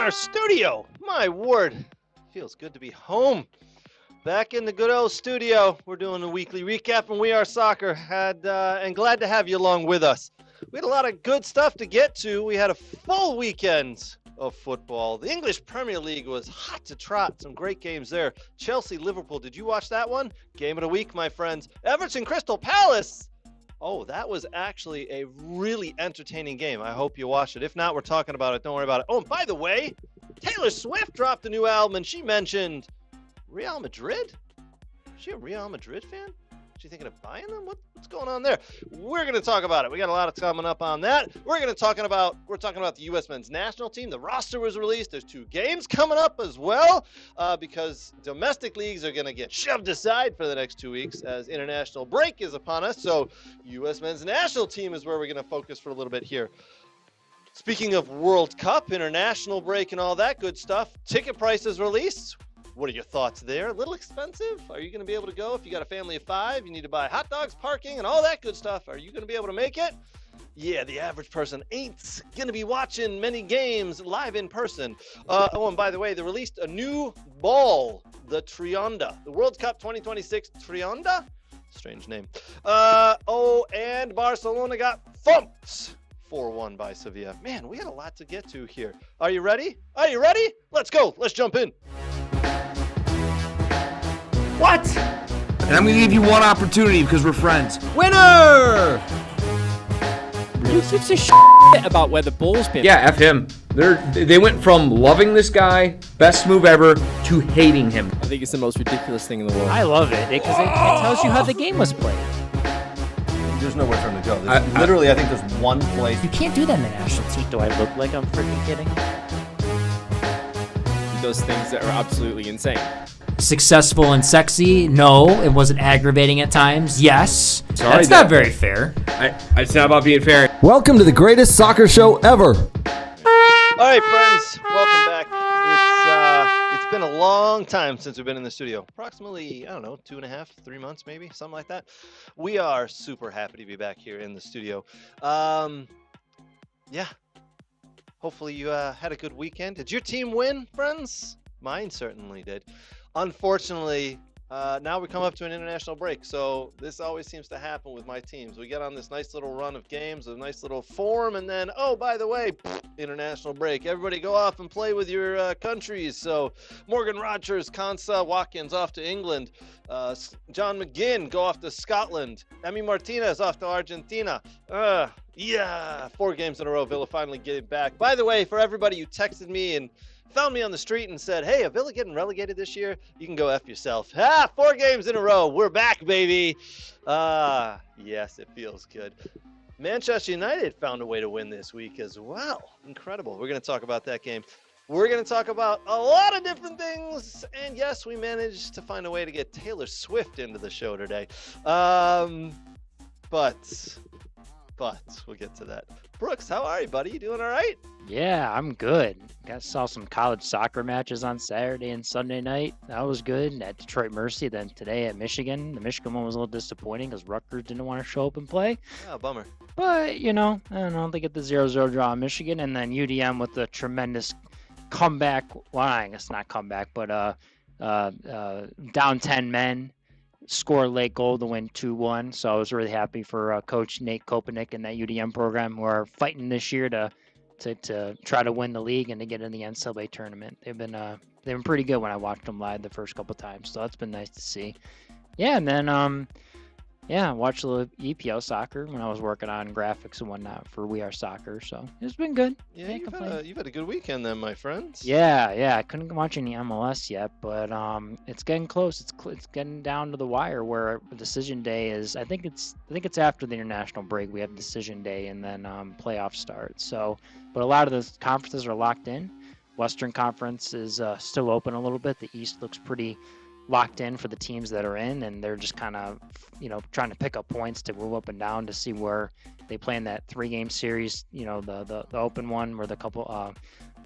our studio. My word, feels good to be home. Back in the good old studio. We're doing a weekly recap from We Are Soccer, and glad to have you along with us. We had a lot of good stuff to get to. We had a full weekend of football. The English Premier League was hot to trot. Some great games there. Chelsea, Liverpool. Did you watch that one? Game of the week, my friends. Everton, Crystal Palace. Oh, that was actually a really entertaining game. I hope you watched it. If not, we're talking about it. Don't worry about it. Oh, and by the way, Taylor Swift dropped a new album, and she mentioned Real Madrid. Is she a Real Madrid fan? Is she thinking of buying them? What's going on there? We're going to talk about it. We got a lot of coming up on that. We're talking about the U.S. men's national team. The roster was released. There's 2 games coming up as well because domestic leagues are going to get shoved aside for the next 2 weeks as international break is upon us. So U.S. men's national team is where we're going to focus for a little bit here. Speaking of World Cup, international break, and all that good stuff, ticket prices released. What are your thoughts there? A little expensive? Are you going to be able to go? If you got a family of 5, you need to buy hot dogs, parking, and all that good stuff. Are you going to be able to make it? Yeah, the average person ain't going to be watching many games live in person. And by the way, they released a new ball, the Trionda. The World Cup 2026 Trionda? Strange name. And Barcelona got thumped 4-1 by Sevilla. Man, we had a lot to get to here. Are you ready? Let's go. Let's jump in. What? And I'm going to give you one opportunity because we're friends. Winner! Who gives a shit about where the ball's been? Yeah, F him. They went from loving this guy, best move ever, to hating him. I think it's the most ridiculous thing in the world. I love it because it tells you how the game was played. There's nowhere for him to go. I think there's one place. You can't do that in the national team. Do I look like I'm freaking kidding? He does things that are absolutely insane. Successful and sexy? No. It wasn't aggravating at times? Yes. That's not very fair. It's not about being fair. Welcome to the greatest soccer show ever. All right, friends, welcome back. It's been a long time since we've been in the studio. Approximately, 2.5, 3 months maybe, something like that. We are super happy to be back here in the studio. Yeah. Hopefully you had a good weekend. Did your team win, friends? Mine certainly did. Unfortunately, now we come up to an international break, so this always seems to happen with my teams. We get on this nice little run of games, a nice little form, and then, oh, by the way, international break. Everybody go off and play with your countries. So Morgan Rogers, Konsa Watkins off to England. John McGinn go off to Scotland. Emi Martinez off to Argentina. 4 games in a row. Villa finally getting back. By the way, for everybody who texted me and found me on the street and said, hey, are Villa getting relegated this year? You can go F yourself. 4 games in a row. We're back, baby. Yes, it feels good. Manchester United found a way to win this week as well. Incredible. We're going to talk about that game. We're going to talk about a lot of different things. And yes, we managed to find a way to get Taylor Swift into the show today. But we'll get to that. Brooks, how are you, buddy? You doing all right? Yeah, I'm good. Saw some college soccer matches on Saturday and Sunday night. That was good. At Detroit Mercy, then today at Michigan. The Michigan one was a little disappointing because Rutgers didn't want to show up and play. Oh, bummer. But, I don't know. They get the 0-0 draw in Michigan. And then UDM with the tremendous comeback. Well, I guess not comeback, but down 10 men. Score late goal to win 2-1. So I was really happy for Coach Nate Kopenick and that UDM program who are fighting this year to try to win the league and to get in the NCAA tournament. They've been pretty good when I watched them live the first couple times. So that's been nice to see. Yeah, and then watched a little EPL soccer when I was working on graphics and whatnot for We Are Soccer. So it's been good. Yeah, you've had a good weekend then, my friends. Yeah. I couldn't watch any MLS yet, but it's getting close. It's getting down to the wire where decision day is. I think it's after the international break. We have decision day and then playoff start. So, but a lot of the conferences are locked in. Western Conference is still open a little bit. The East looks pretty locked in for the teams that are in, and they're just kind of trying to pick up points to move up and down to see where they play in that 3-game series, the open one where the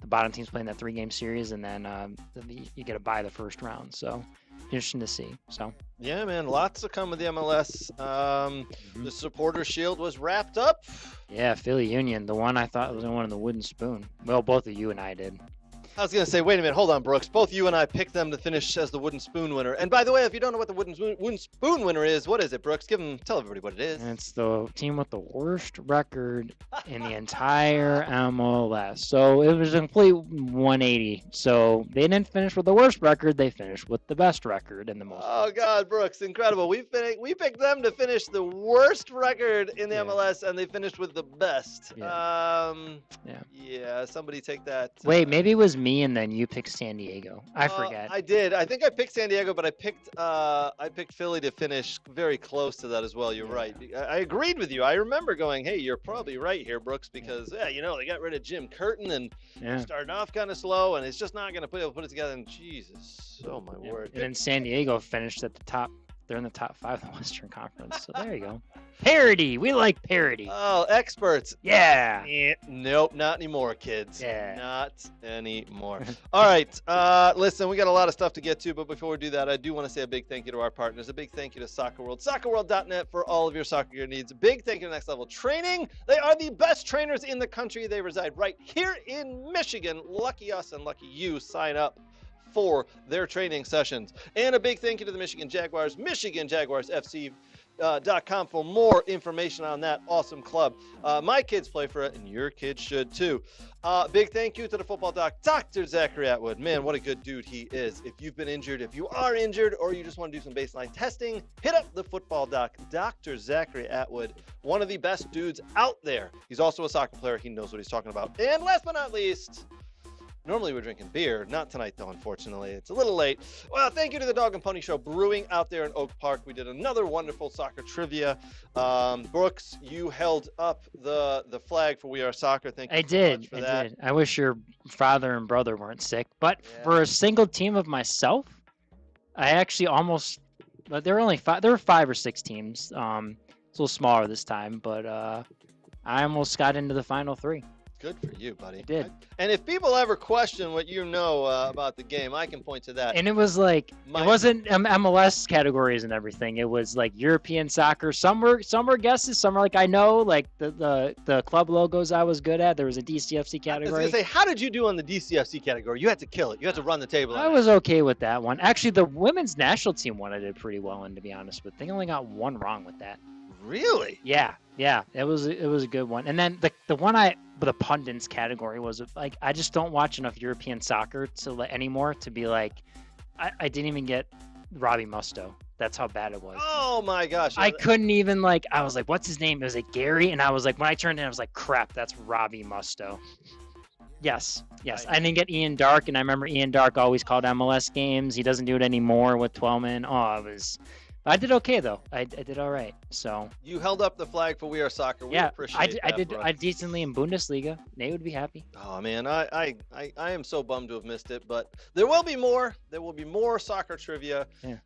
bottom teams playing that 3-game series, and then you get to bye the first round. So interesting to see. So yeah, man, lots to come with the MLS. The Supporter Shield was wrapped up. Yeah, Philly Union, the one I thought was the one in the wooden spoon. Well, both of you and I did. I was going to say, wait a minute, hold on, Brooks. Both you and I picked them to finish as the wooden spoon winner. And by the way, if you don't know what the wooden spoon winner is, what is it, Brooks? Tell everybody what it is. And it's the team with the worst record in the entire MLS. So it was a complete 180. So they didn't finish with the worst record. They finished with the best record in the most. Oh, God, Brooks, incredible. We picked them to finish the worst record in the MLS, and they finished with the best. Yeah, somebody take that. Wait, maybe it was me and then you picked San Diego. I forget. I did. I think I picked San Diego, but I picked Philly to finish very close to that as well. You're right. I agreed with you. I remember going, hey, you're probably right here, Brooks, because they got rid of Jim Curtin and started off kind of slow, and it's just not going to put it together. And Jesus, oh my word. And then San Diego finished at the top. They're in the top 5 of the Western Conference. So there you go. Parody. We like parody. Oh, experts. Yeah. Nope, not anymore, kids. Yeah. Not anymore. All right. Listen, we got a lot of stuff to get to, but before we do that, I do want to say a big thank you to our partners. A big thank you to Soccer World. SoccerWorld.net for all of your soccer gear needs. A big thank you to Next Level Training. They are the best trainers in the country. They reside right here in Michigan. Lucky us and lucky you. Sign up for their training sessions. And a big thank you to the Michigan Jaguars, MichiganJaguarsFC.com for more information on that awesome club. My kids play for it, and your kids should too. Big thank you to the football doc, Dr. Zachary Atwood. Man, what a good dude he is. If you've been injured, if you are injured, or you just want to do some baseline testing, hit up the football doc, Dr. Zachary Atwood. One of the best dudes out there. He's also a soccer player. He knows what he's talking about. And last but not least, normally we're drinking beer. Not tonight, though, unfortunately. It's a little late. Well, thank you to the Dog and Pony Show Brewing out there in Oak Park. We did another wonderful soccer trivia. Brooks, you held up the flag for We Are Soccer. Thank you so much for that. I did. I wish your father and brother weren't sick. But for a single team of myself, I actually almost – there were only 5 – there were 5 or 6 teams. It's a little smaller this time. But I almost got into the final 3. Good for you, buddy. I did. And if people ever question what you know about the game, I can point to that. And it was like, it wasn't MLS categories and everything. It was like European soccer. Some were guesses. Some were like, I know, like the club logos I was good at. There was a DCFC category. I was going to say, how did you do on the DCFC category? You had to kill it. You had to run the table. I was okay with that one. Actually, the women's national team one I did pretty well in, to be honest. But they only got 1 wrong with that. Really? Yeah. It was a good one. And then the one the pundits category was like, I just don't watch enough European soccer anymore to be like, I didn't even get Robbie Mustoe. That's how bad it was. Oh my gosh. I couldn't even I was like, what's his name? It was like Gary. And I was like, when I turned in, I was like, crap, that's Robbie Mustoe. Yes. I didn't get Ian Dark. And I remember Ian Dark always called MLS games. He doesn't do it anymore with Twellman. I did okay though. I did all right. So you held up the flag for We Are Soccer. We appreciate that, I decently in Bundesliga. Nate would be happy. Oh man, I am so bummed to have missed it, but there will be more. There will be more soccer trivia. Yeah.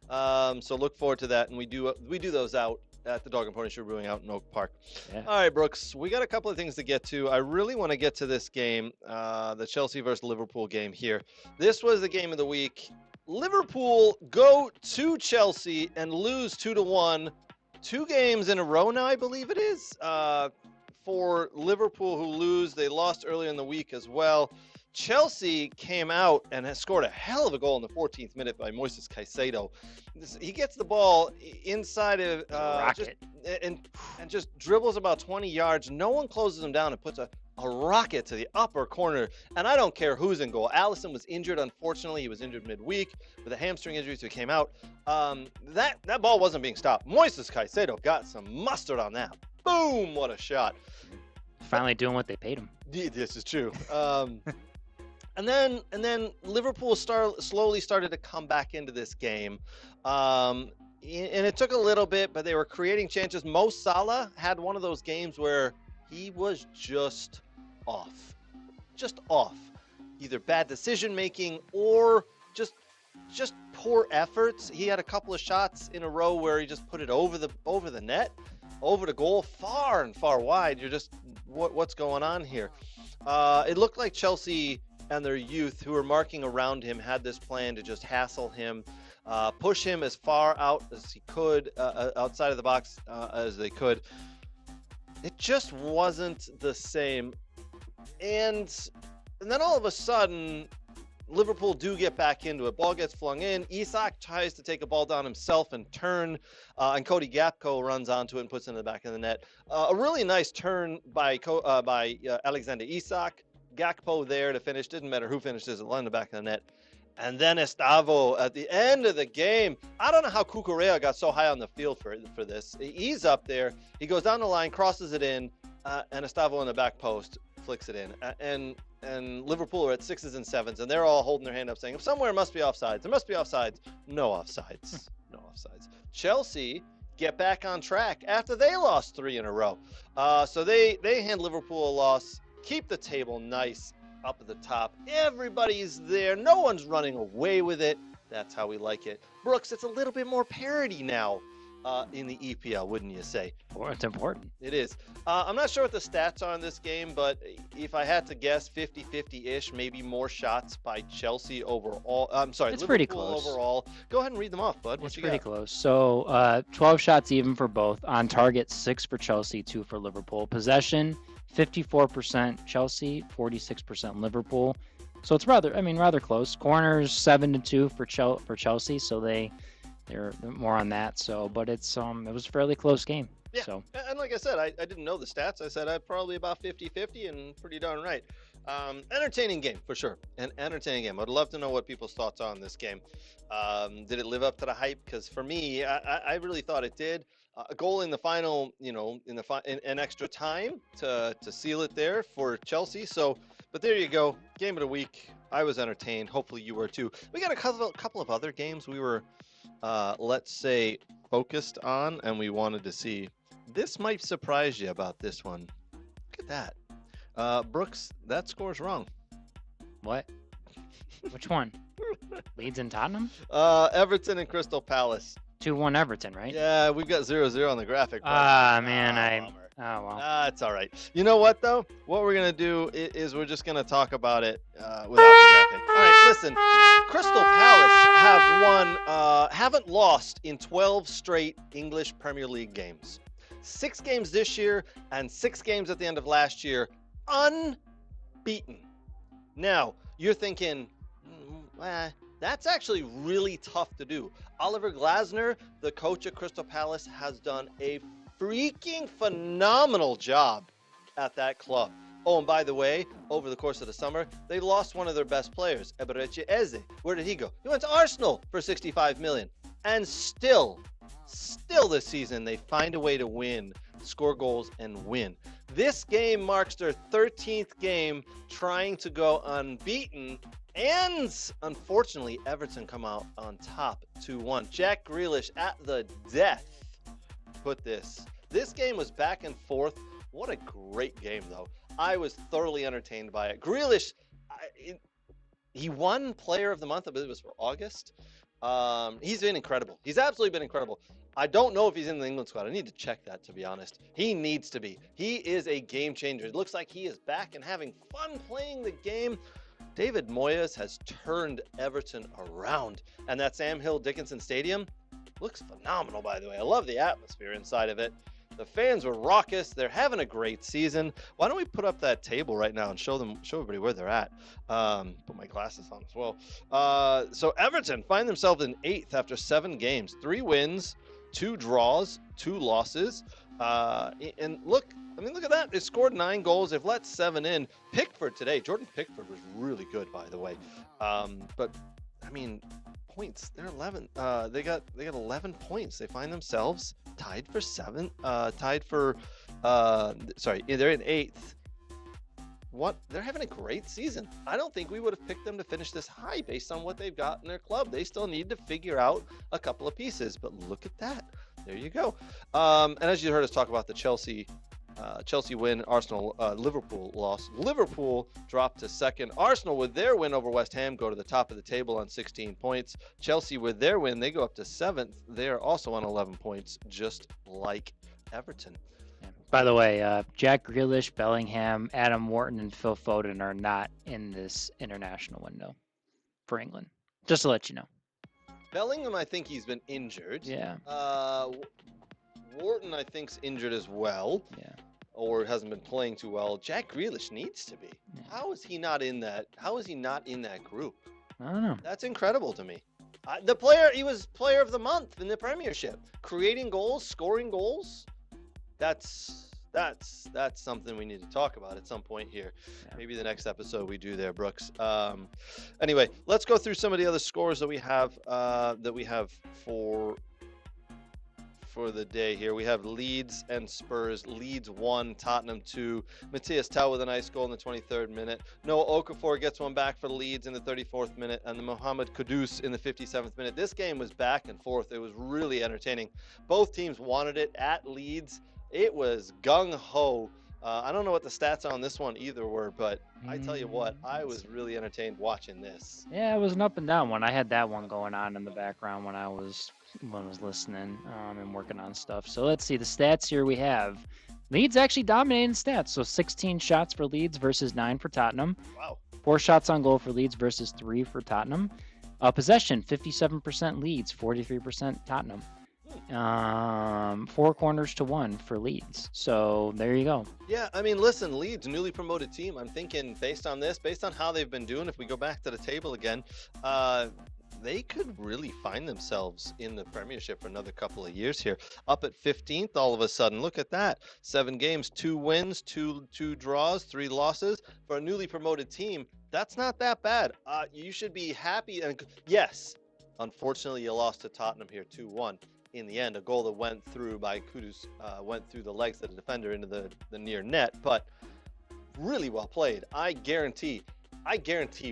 So look forward to that, and we do those out at the Dog and Pony Show Brewing out in Oak Park. Yeah. All right, Brooks, we got a couple of things to get to. I really want to get to this game, the Chelsea versus Liverpool game here. This was the game of the week. Liverpool go to Chelsea and lose 2-1, 2 games in a row now, I believe it is, for Liverpool, who lose. They lost earlier in the week as well. Chelsea came out and has scored a hell of a goal in the 14th minute by Moises Caicedo. He gets the ball inside of just dribbles about 20 yards. No one closes him down and puts a rocket to the upper corner, and I don't care who's in goal. Allison was injured, unfortunately. He was injured midweek with a hamstring injury, so he came out. That ball wasn't being stopped. Moises Caicedo got some mustard on that. Boom! What a shot. Finally doing what they paid him. This is true. And then Liverpool slowly started to come back into this game. And it took a little bit, but they were creating chances. Mo Salah had one of those games where he was just off. Either bad decision making or just poor efforts. He had a couple of shots in a row where he just put it over the net, over the goal, far and far wide. You're just, what's going on here? It looked like Chelsea and their youth who were marking around him had this plan to just hassle him, push him as far out as he could, outside of the box as they could. It just wasn't the same. And then all of a sudden, Liverpool do get back into it. Ball gets flung in. Isak tries to take a ball down himself and turn, and Cody Gakpo runs onto it and puts it in the back of the net. A really nice turn by Alexander Isak. Gakpo there to finish. Didn't matter who finished this, it landed in the back of the net. And then Estavo at the end of the game. I don't know how Cucurella got so high on the field for this. He's up there. He goes down the line, crosses it in, and Estavo in the back post flicks it in. And Liverpool are at 6s and 7s, and they're all holding their hand up saying, somewhere must be offsides. There must be offsides. No offsides. No offsides. Chelsea get back on track after they lost 3 in a row. So they hand Liverpool a loss, keep the table nice up at the top. Everybody's there. No one's running away with it. That's how we like it. Brooks, it's a little bit more parity now in the EPL, wouldn't you say? Well, it's important. It is. I'm not sure what the stats are in this game, but if I had to guess, 50-50-ish, maybe more shots by Chelsea overall. I'm sorry, It's Liverpool pretty close. Overall. Go ahead and read them off, bud. What It's you pretty got? close. So 12 shots even for both. On target, 6 for Chelsea, 2 for Liverpool. Possession, 54% Chelsea, 46% Liverpool. So it's rather close. Corners 7-2 for Chelsea, so they're more on that. So, but it was a fairly close game. Yeah, So and like I said, I didn't know the stats. I said I'd probably about 50-50 and pretty darn right. Entertaining game, for sure. An entertaining game. I'd love to know what people's thoughts are on this game. Did it live up to the hype? Because for me, I really thought it did. A goal in the final, in extra time to seal it there for Chelsea. So, but there you go. Game of the week. I was entertained. Hopefully you were too. We got a couple of other games we were, let's say, focused on, and we wanted to see. This might surprise you about this one. Look at that. Brooks, that score's wrong. what? Which one? Leeds and Tottenham? Everton and Crystal Palace. 2-1 Everton, right? Yeah, we've got 0-0 on the graphic. bud. Man, Bummer. oh well. It's all right. You know what, though? What we're going to do is we're just going to talk about it without the graphic. All right, listen. Crystal Palace haven't lost in 12 straight English Premier League games. 6 games this year and 6 games at the end of last year. Unbeaten. Now, you're thinking, that's actually really tough to do. Oliver Glasner, the coach at Crystal Palace, has done a freaking phenomenal job at that club. Oh, and by the way, over the course of the summer, they lost one of their best players, Eberechi Eze. Where did he go? He went to Arsenal for $65 million. And still this season, they find a way to win, score goals, and win. This game marks their 13th game trying to go unbeaten. And unfortunately, Everton come out on top 2-1. Jack Grealish at the death put this. This game was back and forth. What a great game, though. I was thoroughly entertained by it. Grealish, he won Player of the Month. I believe it was for August. He's been incredible. He's absolutely been incredible. I don't know if he's in the England squad. I need to check that, to be honest. He needs to be. He is a game changer. It looks like he is back and having fun playing the game. David Moyes has turned Everton around. And that Sam Hill Dickinson Stadium looks phenomenal, by the way. I love the atmosphere inside of it. The fans were raucous. They're having a great season. Why don't we put up that table right now and show everybody where they're at. Put my glasses on as well. So Everton find themselves in 8th after 7 games. 3 wins, 2 draws, 2 losses. And look at that. They scored 9 goals. They've let 7 in. Pickford today. Jordan Pickford was really good, by the way. But I mean, points. They're 11. They got 11 points. They find themselves tied for 7th. They're in 8th. What? They're having a great season. I don't think we would have picked them to finish this high based on what they've got in their club. They still need to figure out a couple of pieces, but look at that. There you go. And as you heard us talk about the Chelsea win, Liverpool loss. Liverpool dropped to 2nd. Arsenal, with their win over West Ham, go to the top of the table on 16 points. Chelsea, with their win, they go up to 7th. They are also on 11 points, just like Everton. By the way, Jack Grealish, Bellingham, Adam Wharton, and Phil Foden are not in this international window for England. Just to let you know. Bellingham, I think he's been injured. Yeah. Wharton, I think's injured as well. Yeah. Or hasn't been playing too well. Jack Grealish needs to be. Yeah. How is he not in that? How is he not in that group? I don't know. That's incredible to me. He was player of the month in the Premiership, creating goals, scoring goals. That's something we need to talk about at some point here. Yeah. Maybe the next episode we do there, Brooks. Anyway, let's go through some of the other scores that we have for the day here. We have Leeds and Spurs. Leeds 1, Tottenham 2. Matthias Tell with a nice goal in the 23rd minute. Noah Okafor gets one back for Leeds in the 34th minute, and the Mohamed Kudus in the 57th minute. This game was back and forth. It was really entertaining. Both teams wanted it at Leeds. It was gung-ho. I don't know what the stats on this one either were, but I tell you what, I was really entertained watching this. Yeah, it was an up and down one. I had that one going on in the background when I was listening and working on stuff. So let's see the stats here. We have Leeds actually dominating stats. So 16 shots for Leeds versus 9 for Tottenham. Wow. 4 shots on goal for Leeds versus 3 for Tottenham. Possession 57% Leeds, 43% Tottenham. 4 corners to 1 for Leeds. So there you go. Yeah, I mean, listen, Leeds, newly promoted team. I'm thinking based on how they've been doing, if we go back to the table again, they could really find themselves in the Premiership for another couple of years here. Up at 15th all of a sudden. Look at that. 7 games, 2 wins, 2 draws, 3 losses. For a newly promoted team, that's not that bad. You should be happy. And yes, unfortunately, you lost to Tottenham here 2-1. In the end, a goal that went through by Kudus went through the legs of the defender into the near net, but really well played. I guarantee,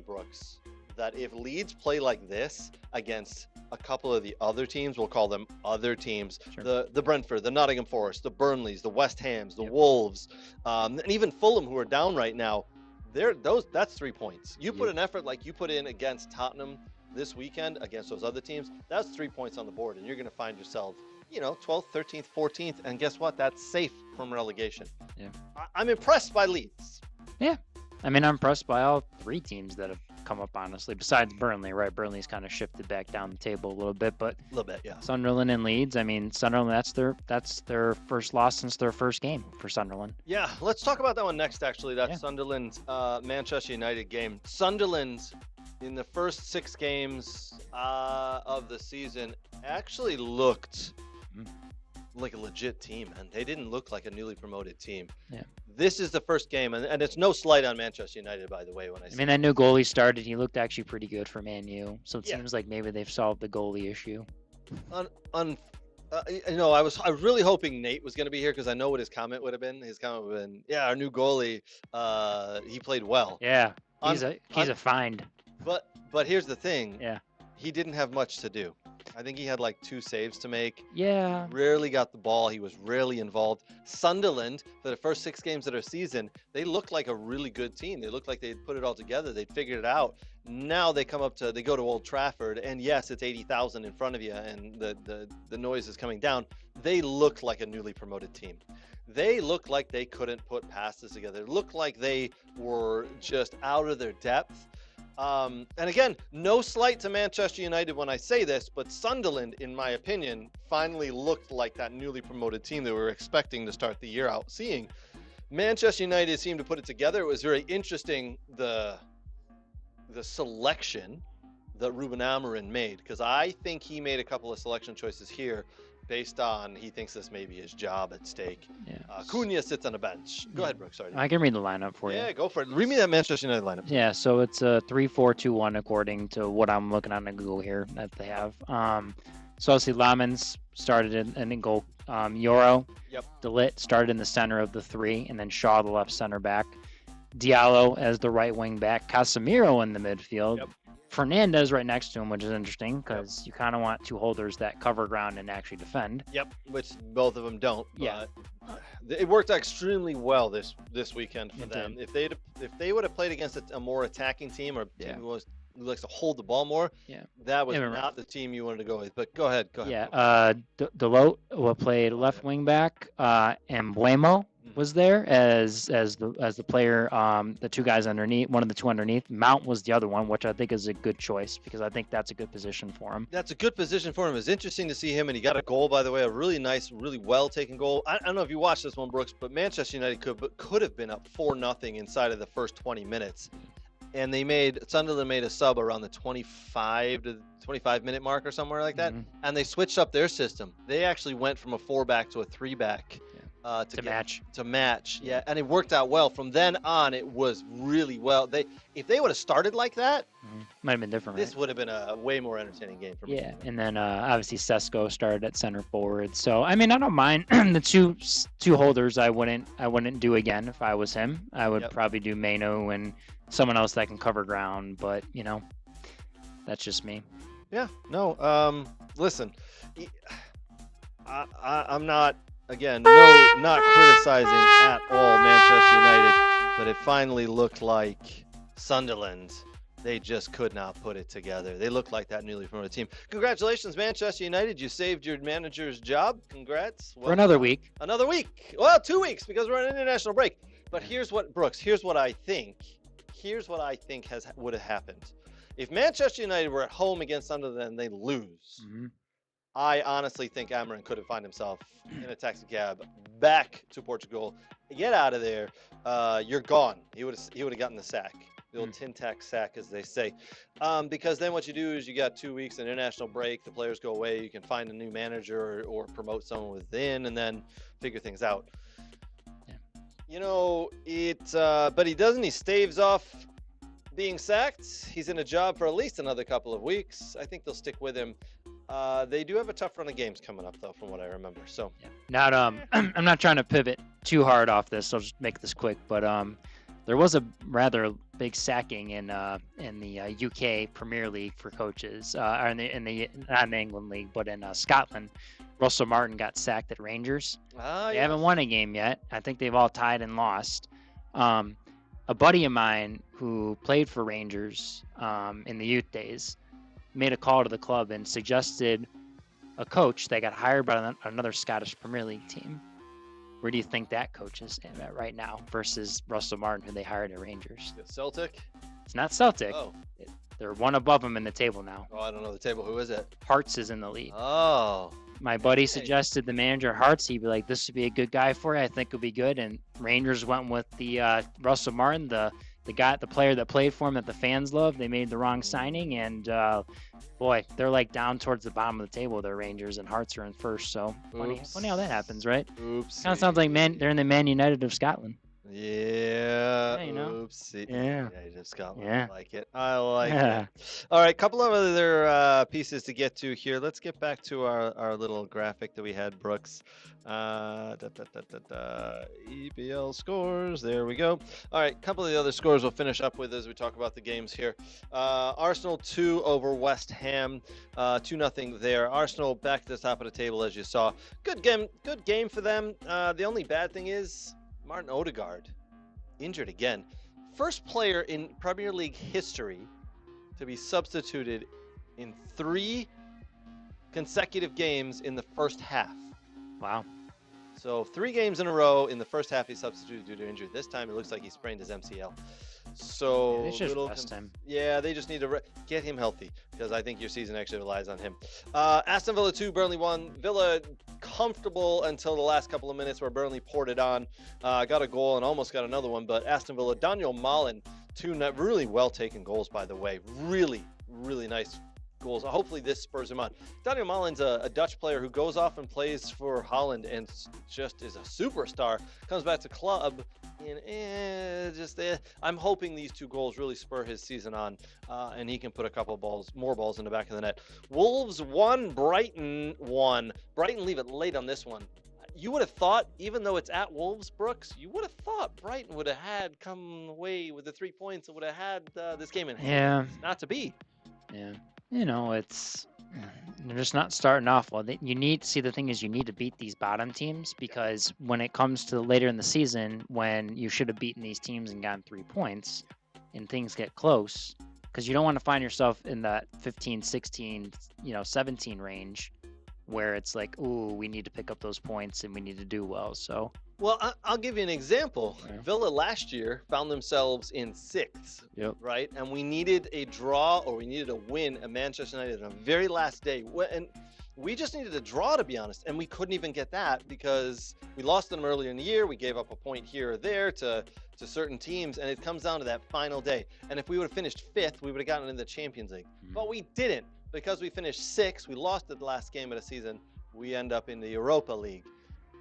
Brooks, that if Leeds play like this against a couple of the other teams, we'll call them other teams, Sure. the Brentford, the Nottingham Forest, the Burnleys, the West Hams, the Wolves, and even Fulham, who are down right now, that's 3 points. You put an effort like you put in against Tottenham this weekend against those other teams, that's 3 points on the board, and you're going to find yourself, 12th, 13th, 14th, and guess what? That's safe from relegation. Yeah. I'm impressed by Leeds. Yeah. I mean, I'm impressed by all 3 teams that have come up, honestly, besides Burnley, right? Burnley's kind of shifted back down the table a little bit, but A little bit, yeah. Sunderland and Leeds, I mean, Sunderland, that's their first loss since their first game for Sunderland. Yeah, let's talk about that one next, actually. That Yeah. Sunderland Manchester United game. Sunderland, in the first 6 games of the season, actually looked like a legit team, and they didn't look like a newly promoted team. Yeah. This is the first game, and it's no slight on Manchester United, by the way. When I I mean, that new goalie started, he looked actually pretty good for Man U, so it Yeah. seems like maybe they've solved the goalie issue. I was really hoping Nate was going to be here because I know what his comment would have been. His comment would have been, "Yeah, our new goalie, he played well." Yeah, he's a find. But here's the thing. Yeah. He didn't have much to do. I think he had like 2 saves to make. Yeah. Rarely got the ball. He was rarely involved. Sunderland, for the first 6 games of their season, they looked like a really good team. They looked like they'd put it all together. They'd figured it out. Now they go to Old Trafford, and yes, it's 80,000 in front of you, and the noise is coming down. They looked like a newly promoted team. They looked like they couldn't put passes together. It looked like they were just out of their depth. And again, no slight to Manchester United when I say this, but Sunderland, in my opinion, finally looked like that newly promoted team that we were expecting to start the year out seeing. Manchester United seemed to put it together. It was very interesting, the selection that Ruben Amorim made, because I think he made a couple of selection choices here based on he thinks this may be his job at stake. Yeah. Cunha sits on a bench. Go ahead, Brooke. Sorry. I can read the lineup for you. Yeah, go for it. Read me that Manchester United lineup. Yeah, so it's a 3-4-2-1 according to what I'm looking on Google here that they have. So obviously Lamens started in goal. Euro, Yep. DeLitt started in the center of the 3, and then Shaw the left center back. Diallo as the right wing back. Casemiro in the midfield. Yep. Fernandez right next to him, which is interesting because you kind of want 2 holders that cover ground and actually defend. Yep, which both of them don't. Yeah. But it worked out extremely well this weekend for It them. did. If they would have played against a more attacking team or a team Yeah. who likes to hold the ball more, Yeah. that was Yeah, right. not the team you wanted to go with. But go ahead. Yeah, Delotte played left wing back. Embuemo was there as the player. The 2 guys underneath, one of the 2 underneath. Mount was the other one, which I think is a good choice because I think that's a good position for him. That's a good position for him. It's interesting to see him, and he got a goal, by the way, a really nice, really well-taken goal. I don't know if you watched this one, Brooks, but Manchester United could have been up 4-0 inside of the first 20 minutes. and Sunderland made a sub around the 25-minute mark or somewhere like that, and they switched up their system. They actually went from a 4-back to a 3-back to match. Yeah, and it worked out well. From then on, it was really well. If they would have started like that, might have been different. This would have been a way more entertaining game for me. Yeah, and then obviously Sesko started at center forward. So I mean, I don't mind the two holders. I wouldn't do again if I was him. I would probably do Mano and someone else that can cover ground. But that's just me. Yeah. No. Listen, I'm not. Again, not criticizing at all Manchester United, but it finally looked like Sunderland. They just could not put it together. They looked like that newly promoted team. Congratulations, Manchester United. You saved your manager's job. Congrats. For another week. Another week. Well, 2 weeks because we're on international break. But here's what I think would have happened. If Manchester United were at home against Sunderland and they lose, I honestly think Amarin could have found himself in a taxi cab back to Portugal. Get out of there. You're gone. He would have gotten the sack. The old tin tack sack, as they say. Because then what you do is you got 2 weeks of international break. The players go away. You can find a new manager or promote someone within and then figure things out. Yeah. But he doesn't. He staves off being sacked. He's in a job for at least another couple of weeks. I think they'll stick with him. They do have a tough run of games coming up, though, from what I remember. So, I'm not trying to pivot too hard off this. So I'll just make this quick. But there was a rather big sacking in the UK Premier League for coaches, or in the not in England League, but in Scotland. Russell Martin got sacked at Rangers. They haven't won a game yet. I think they've all tied and lost. A buddy of mine who played for Rangers in the youth days made a call to the club and suggested a coach that got hired by another Scottish Premier League team. Where do you think that coach is at right now versus Russell Martin, who they hired at Rangers? Celtic? It's not Celtic. Oh. They're one above him in the table now. Oh, I don't know the table. Who is it? Hearts is in the lead. Oh. My buddy suggested the manager Hearts. He'd be like, this would be a good guy for you. I think it'll be good. And Rangers went with the Russell Martin, the player that played for him that the fans love. They made the wrong signing, and boy, they're like down towards the bottom of the table. They're Rangers, and Hearts are in first. So funny how that happens, right? Oops. Kind of sounds like they're in the Man United of Scotland. Yeah. Oopsie. Yeah. United of Scotland. Yeah. I like it. All right, couple of other pieces to get to here. Let's get back to our little graphic that we had, Brooks. EPL scores. There we go. All right, couple of the other scores we'll finish up with as we talk about the games here. Arsenal 2 over West Ham, 2-0 there. Arsenal back to the top of the table, as you saw. Good game for them. The only bad thing is Martin Odegaard injured again. First player in Premier League history to be substituted in 3 consecutive games in the first half. Wow. So 3 games in a row in the first half he substituted due to injury. This time it looks like he sprained his MCL. So they should rest him. Yeah, they just need to get him healthy because I think your season actually relies on him. Aston Villa 2, Burnley 1. Villa comfortable until the last couple of minutes where Burnley poured it on. Got a goal and almost got another one, but Aston Villa, Daniel Malen, 2 really well taken goals, by the way. Really, really nice goals. Hopefully this spurs him on. Daniel Malen's a Dutch player who goes off and plays for Holland and just is a superstar. Comes back to club and I'm hoping these 2 goals really spur his season on and he can put a couple more balls in the back of the net. Wolves 1, Brighton 1. Brighton leave it late on this one. You would have thought, even though it's at Wolves, Brooks, you would have thought Brighton would have come away with the 3 points and would have had this game in hand. Yeah. Not to be. Yeah. They're just not starting off well. You need to beat these bottom teams because when it comes to later in the season, when you should have beaten these teams and gotten 3 points and things get close, because you don't want to find yourself in that 15, 16, 17 range where it's like, ooh, we need to pick up those points and we need to do well. So. Well, I'll give you an example. Yeah. Villa last year found themselves in 6th, right? And we needed a draw or we needed a win at Manchester United on the very last day. And we just needed a draw, to be honest, and we couldn't even get that because we lost them earlier in the year. We gave up a point here or there to certain teams, and it comes down to that final day. And if we would have finished 5th, we would have gotten into the Champions League. But we didn't because we finished 6th. We lost the last game of the season. We end up in the Europa League.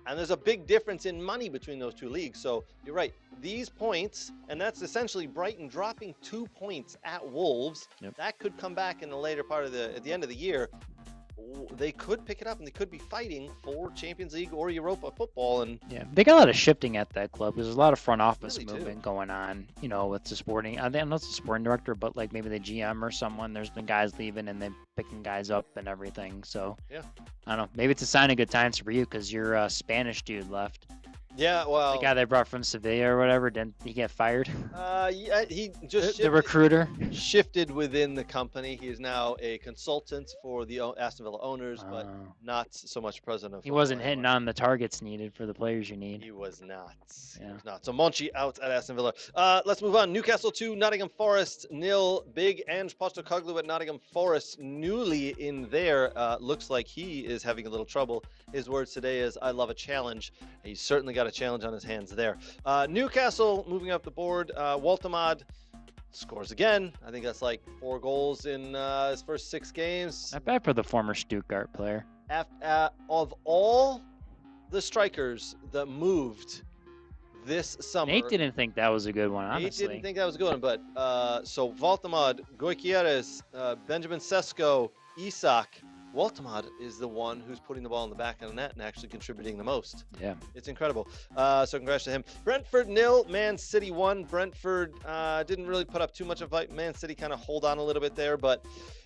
And there's a big difference in money between those two leagues. So you're right. These points, and that's essentially Brighton dropping 2 points at Wolves. Yep. That could come back in the later part of at the end of the year. They could pick it up and they could be fighting for Champions League or Europa football. And Yeah, they got a lot of shifting at that club because there's a lot of front office Really do. movement going on, with the sporting. I'm not the sporting director, but like maybe the GM or someone. There's been guys leaving and then picking guys up and everything. So Yeah. I don't know. Maybe it's a sign of good times for you because your Spanish dude left. yeah, well, The guy they brought from Sevilla or whatever, didn't he get fired? yeah, he just The recruiter. shifted within the company. He is now a consultant for the Aston Villa owners, but Oh. not so much president of He football wasn't hitting anymore. on the targets needed for the players you need. He was not. He Yeah. was not. So Monchi out at Aston Villa. Let's move on. Newcastle 2, Nottingham Forest 0. Big Ange Postecoglou at Nottingham Forest, newly in there. Looks like he is having a little trouble. His words today is, "I love a challenge." He's certainly got a challenge on his hands there. Newcastle moving up the board. Woltemade scores again. I think that's like 4 goals in his first 6 games. Not bad for the former Stuttgart player. Of all the strikers that moved this summer, Nate didn't think that was a good one, Nate honestly. didn't think that was a good one, but so Woltemade, Goiquieres, Benjamin Sesko, Isak. Woltemade is the one who's putting the ball in the back of the net and actually contributing the most. Yeah. It's incredible. So congrats to him. Brentford 0, Man City 1. Brentford didn't really put up too much of a fight. Man City kind of hold on a little bit there, but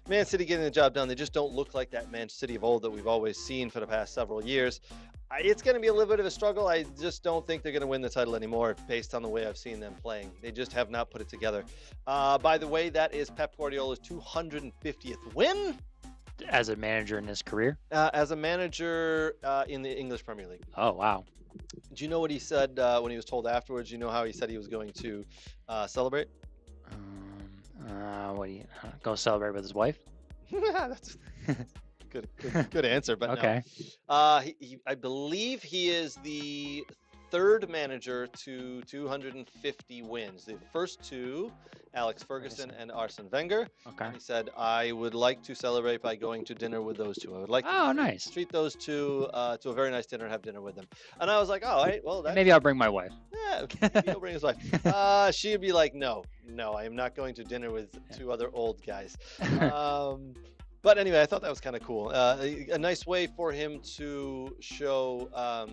Man City getting the job done. They just don't look like that Man City of old that we've always seen for the past several years. It's going to be a little bit of a struggle. I just don't think they're going to win the title anymore based on the way I've seen them playing. They just have not put it together. By the way, that is Pep Guardiola's 250th win As a manager in his career. as a manager in the English Premier League. Oh, wow. Do you know what he said when he was told afterwards? You know how he said he was going to celebrate? What do you go celebrate with his wife? That's good answer. But Okay. no. I believe he is the 3rd manager to 250 wins. The first 2, Alex Ferguson and Arsene Wenger. Okay. He said, "I would like to celebrate by going to dinner with those 2. I would like to Oh, nice. treat those 2 to a very nice dinner and have dinner with them." And I was like, "Oh, all right, well, that's Maybe I'll bring my wife. yeah, maybe he'll bring his wife." She'd be like, no, I am not going to dinner with 2 other old guys. But anyway, I thought that was kind of cool. A nice way for him to show, I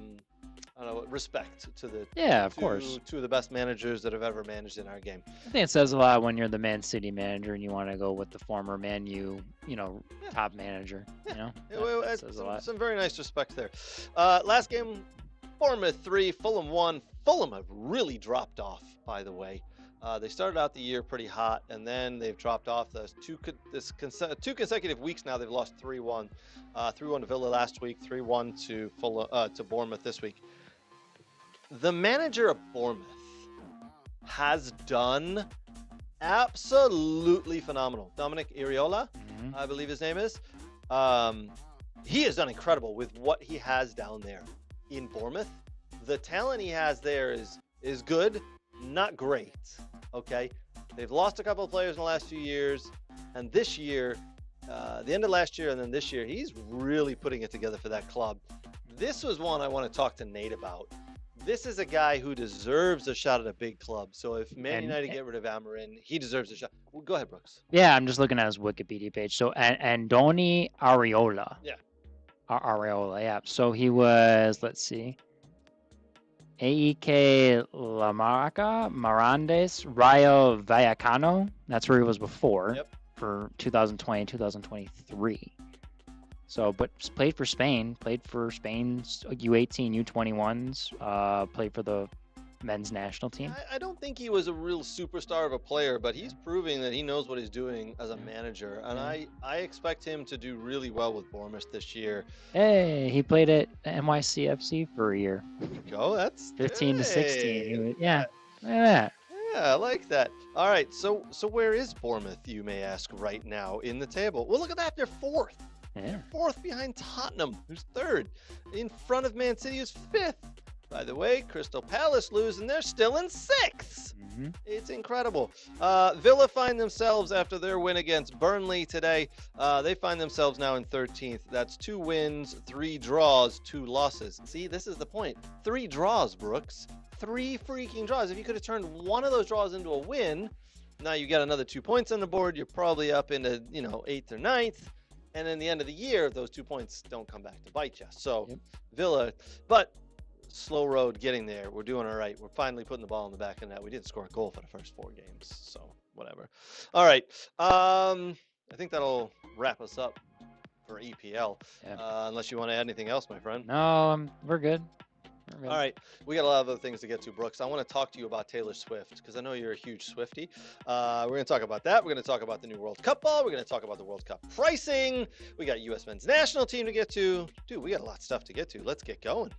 don't know, respect to the Yeah, of course. two of the best managers that have ever managed in our game. I think it says a lot when you're the Man City manager and you want to go with the former Man U, top manager. That says a lot. Some very nice respect there. Last game, Bournemouth 3, Fulham 1. Fulham have really dropped off, by the way. They started out the year pretty hot, and then they've dropped off. There's 2 consecutive weeks now. They've lost 3-1. 3-1 to Villa last week, 3-1 to Bournemouth this week. The manager of Bournemouth has done absolutely phenomenal. Dominic Iriola, Mhm. I believe his name is. He has done incredible with what he has down there in Bournemouth. The talent he has there is good, not great. Okay, they've lost a couple of players in the last few years, and this year, the end of last year and then this year, he's really putting it together for that club. This was one I want to talk to Nate about. This is a guy who deserves a shot at a big club. So if Man And- United get rid of Amarin, he deserves a shot. Well, go ahead, Brooks. Yeah, I'm just looking at his Wikipedia page. So Andoni Ariola. Yeah. Ariola, yeah. So he was, let's see, AEK La Marca, Mirandes, Rayo Vallecano. That's where he was before. Yep. For 2020, 2023. So, but played for Spain's U18, U21s. Played for the men's national team. I don't think he was a real superstar of a player, but he's proving that he knows what he's doing as a manager. And I expect him to do really well with Bournemouth this year. Hey, he played at NYCFC for a year. There you go. That's 15 to 16. Hey, Yeah. Look at that. Yeah, I like that. All right, so where is Bournemouth, you may ask, right now in the table? Well, look at that. They're 4th. Yeah. 4th behind Tottenham, who's 3rd. In front of Man City, who's 5th. By the way, Crystal Palace lose, and they're still in 6th. Mm-hmm. It's incredible. Villa find themselves, after their win against Burnley today, they find themselves now in 13th. That's 2 wins, 3 draws, 2 losses. See, this is the point. 3 draws, Brooks. 3 freaking draws. If you could have turned one of those draws into a win, now you got another 2 points on the board. You're probably up into, 8th or 9th. And in the end of the year, those 2 points don't come back to bite you. So, Villa, but slow road getting there. We're doing all right. We're finally putting the ball in the back of the net. We didn't score a goal for the first 4 games, so whatever. All right. I think that'll wrap us up for EPL. Yeah. Unless you want to add anything else, my friend. No, we're good. All right. We got a lot of other things to get to, Brooks. I want to talk to you about Taylor Swift because I know you're a huge Swiftie. We're going to talk about that. We're going to talk about the new World Cup ball. We're going to talk about the World Cup pricing. We got U.S. men's national team to get to. Dude, we got a lot of stuff to get to. Let's get going.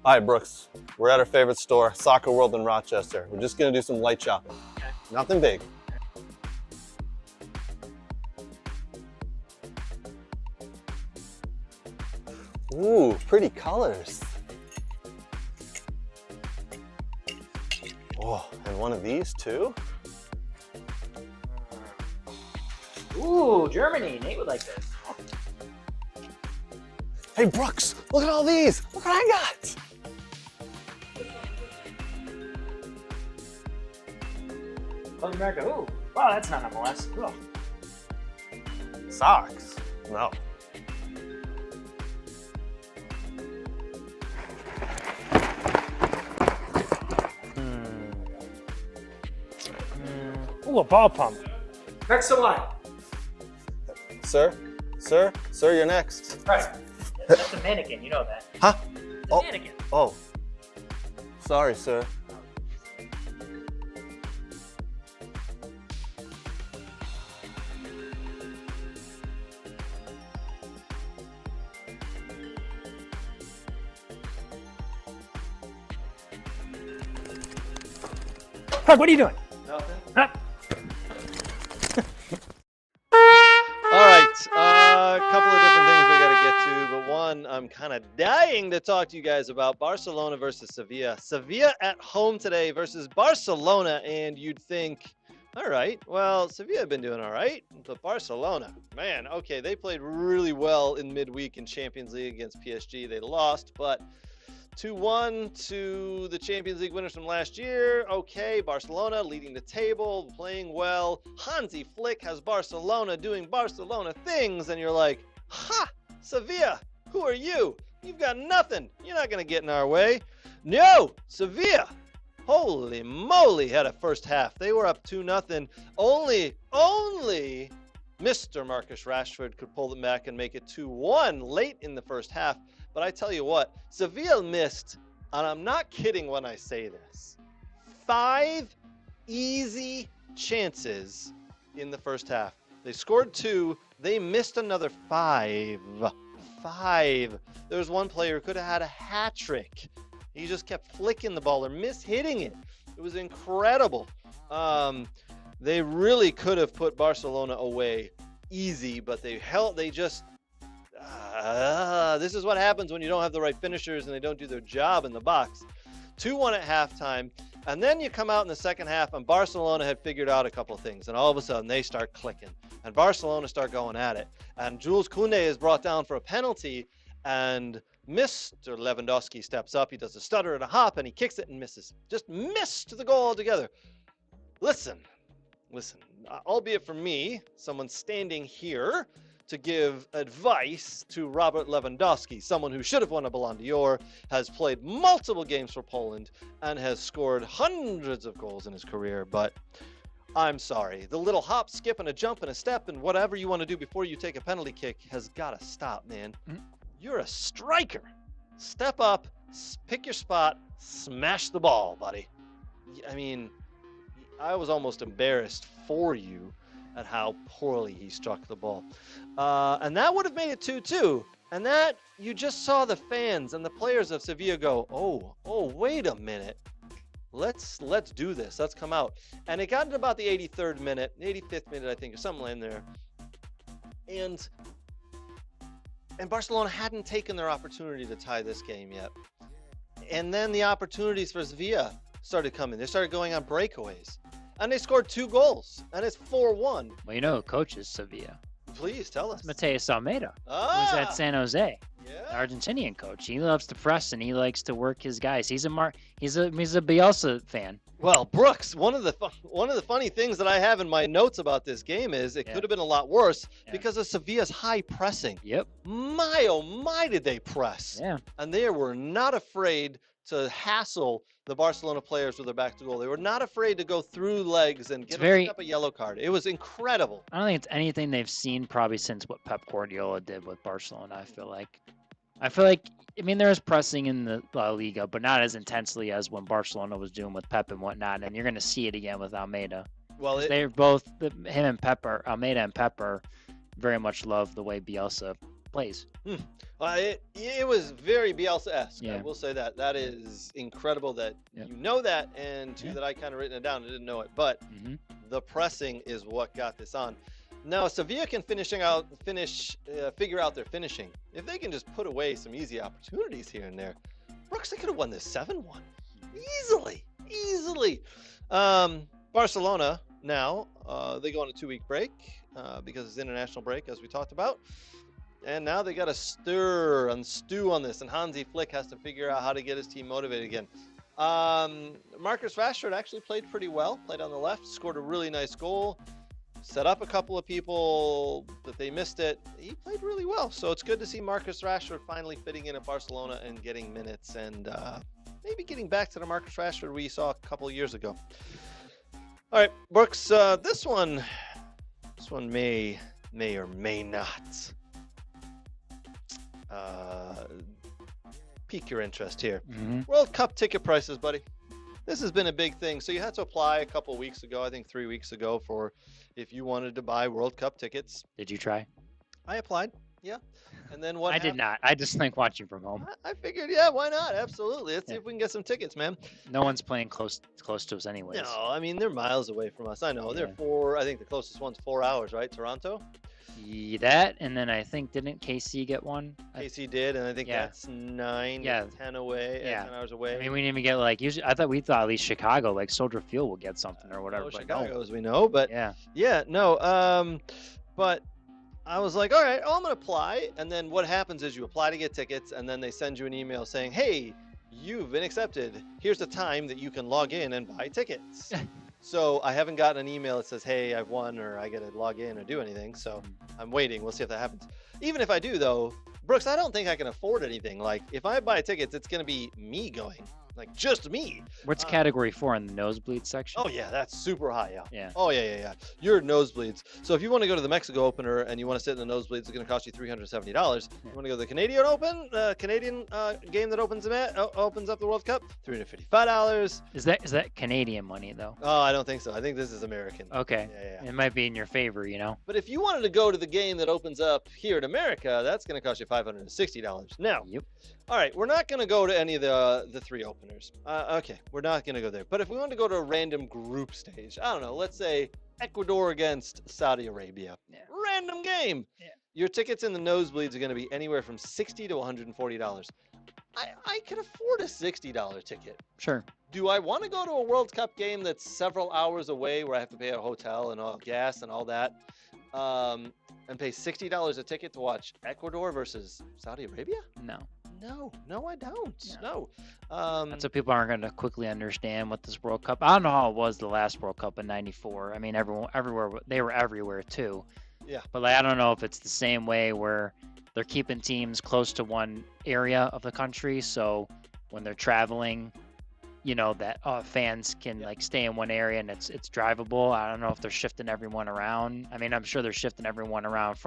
All right, Brooks. We're at our favorite store, Soccer World in Rochester. We're just going to do some light shopping. Nothing big. Ooh, pretty colors. Oh, and one of these too? Ooh, Germany. Nate would like this. Hey, Brooks, look at all these. Look what I got. Club America. Ooh. Wow, that's not MLS. Ugh. Socks? No. Ooh, a ball pump. Next in line. Sir, you're next. Right. That's a mannequin. You know that. Huh? Oh, Mannequin. oh. Sorry, sir. Hug, what are you doing? Nothing. Huh? All right, a couple of different things we got to get to, but one I'm kind of dying to talk to you guys about: Barcelona versus Sevilla. Sevilla at home today versus Barcelona, and you'd think, all right, well, Sevilla have been doing all right, but Barcelona, man, okay, they played really well in midweek in Champions League against PSG. They lost, but 2-1 to the Champions League winners from last year. Okay, Barcelona leading the table, playing well. Hansi Flick has Barcelona doing Barcelona things, and you're like, ha, Sevilla, who are you? You've got nothing. You're not going to get in our way. No, Sevilla, holy moly, had a first half. They were up 2-0. Only Mr. Marcus Rashford could pull them back and make it 2-1 late in the first half. But I tell you what, Sevilla missed, and I'm not kidding when I say this, 5 easy chances in the first half. They scored 2. They missed another 5. 5. There was one player who could have had a hat trick. He just kept flicking the ball or mishitting it. It was incredible. They really could have put Barcelona away easy, but they just... this is what happens when you don't have the right finishers and they don't do their job in the box. 2-1 at halftime, and then you come out in the second half, and Barcelona had figured out a couple of things, and all of a sudden they start clicking, and Barcelona start going at it, and Jules Koundé is brought down for a penalty, and Mr. Lewandowski steps up. He does a stutter and a hop, and he kicks it and misses. Just missed the goal altogether. Listen, albeit for me, someone standing here to give advice to Robert Lewandowski, someone who should have won a Ballon d'Or, has played multiple games for Poland, and has scored hundreds of goals in his career. But I'm sorry, the little hop, skip, and a jump and a step and whatever you want to do before you take a penalty kick has got to stop, man. You're a striker. Step up, pick your spot, smash the ball, buddy. I mean, I was almost embarrassed for you at how poorly he struck the ball. And that would have made it 2-2. And that, you just saw the fans and the players of Sevilla go, oh, wait a minute. let's do this. Let's come out. And it got to about the 83rd minute, 85th minute, I think, or something in there. And Barcelona hadn't taken their opportunity to tie this game yet. And then the opportunities for Sevilla started coming. They started going on breakaways. And they scored 2 goals. And it's 4-1. Well, you know who coaches Sevilla? Please tell us. Mateus Almeida, who's at San Jose. Yeah. Argentinian coach. He loves to press and he likes to work his guys. He's a Bielsa fan. Well, Brooks, one of the funny things that I have in my notes about this game is it could have been a lot worse because of Sevilla's high pressing. Yep. My, oh my, did they press. Yeah. And they were not afraid to hassle the Barcelona players with their back to goal. They were not afraid to go through legs and pick up a yellow card. It was incredible. I don't think it's anything they've seen probably since what Pep Guardiola did with Barcelona, I feel like. I mean, there's pressing in the La Liga, but not as intensely as when Barcelona was doing with Pep and whatnot, and you're going to see it again with Almeida. Well, they're both, him and Pep Almeida and Pep very much love the way Bielsa plays. It was very Bielsa-esque. Yeah. I will say that. That is incredible that you know that, and that I kind of written it down. I didn't know it, but the pressing is what got this on. Now, Sevilla can figure out their finishing. If they can just put away some easy opportunities here and there, Brooks, they could have won this 7-1 easily. Barcelona now they go on a 2-week break because it's international break, as we talked about, and now they got to stew on this, and Hansi Flick has to figure out how to get his team motivated again. Marcus Rashford actually played pretty well. Played on the left, scored a really nice goal. Set up a couple of people that they missed it. He played really well. So it's good to see Marcus Rashford finally fitting in at Barcelona and getting minutes and maybe getting back to the Marcus Rashford we saw a couple of years ago. All right, Brooks, this one may or may not pique your interest here. World Cup ticket prices, buddy. This has been a big thing. So you had to apply a couple of weeks ago, I think 3 weeks ago, for if you wanted to buy World Cup tickets. Did you try? I applied, yeah. And then what I did not. I just like watching from home. I figured, yeah, why not? Absolutely. Let's see if we can get some tickets, man. No one's playing close to us anyways. No, I mean, they're miles away from us. I know. They're I think the closest one's 4 hours, right? Toronto? That, and then I think, didn't KC get one? KC did, and I think that's 9 to 10 away, 10 hours away. I mean, we didn't even get, usually, we thought at least Chicago, Soldier Field will get something or whatever. But Chicago, as we know, but but I was like, all right, I'm going to apply. And then what happens is you apply to get tickets, and then they send you an email saying, hey, you've been accepted. Here's the time that you can log in and buy tickets. So I haven't gotten an email that says, hey, I've won, or I got to log in or do anything. So I'm waiting. We'll see if that happens. Even if I do, though, Brooks, I don't think I can afford anything. If I buy tickets, it's going to be me going. Just me. What's category 4 in the nosebleed section? Oh, yeah, that's super high, yeah. Oh, yeah. You're nosebleeds. So if you want to go to the Mexico opener and you want to sit in the nosebleeds, it's going to cost you $370. You want to go to the Canadian Open, Canadian game that opens up the World Cup, $355. Is that Canadian money, though? Oh, I don't think so. I think this is American. Okay. Yeah. It might be in your favor, you know? But if you wanted to go to the game that opens up here in America, that's going to cost you $560. Now, all right, we're not going to go to any of the 3 openers. Okay, we're not going to go there. But if we want to go to a random group stage, I don't know, let's say Ecuador against Saudi Arabia. Yeah. Random game. Yeah. Your tickets in the nosebleeds are going to be anywhere from $60 to $140. I can afford a $60 ticket. Sure. Do I want to go to a World Cup game that's several hours away where I have to pay a hotel and all gas and all that and pay $60 a ticket to watch Ecuador versus Saudi Arabia? No, I don't. No. That's what people aren't going to quickly understand what this World Cup. I don't know how it was the last World Cup in '94. I mean, everywhere they were everywhere too. Yeah. But I don't know if it's the same way where they're keeping teams close to one area of the country, so when they're traveling, that fans can stay in one area and it's drivable. I don't know if they're shifting everyone around. I mean, I'm sure they're shifting everyone around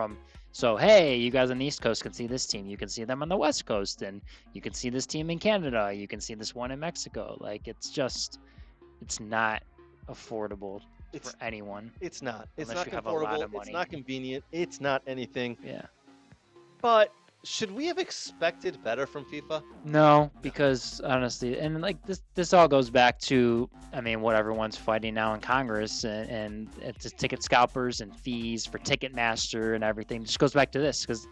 so hey, you guys on the East Coast can see this team. You can see them on the West Coast, and you can see this team in Canada. You can see this one in Mexico. It's not affordable for anyone. It's not. It's unless not you have a affordable. lot of money. It's not convenient. It's not anything. Yeah. But should we have expected better from FIFA? No, because honestly, and like this all goes back to, I mean, what everyone's fighting now in Congress, and it's ticket scalpers and fees for Ticketmaster and everything. It just goes back to this, because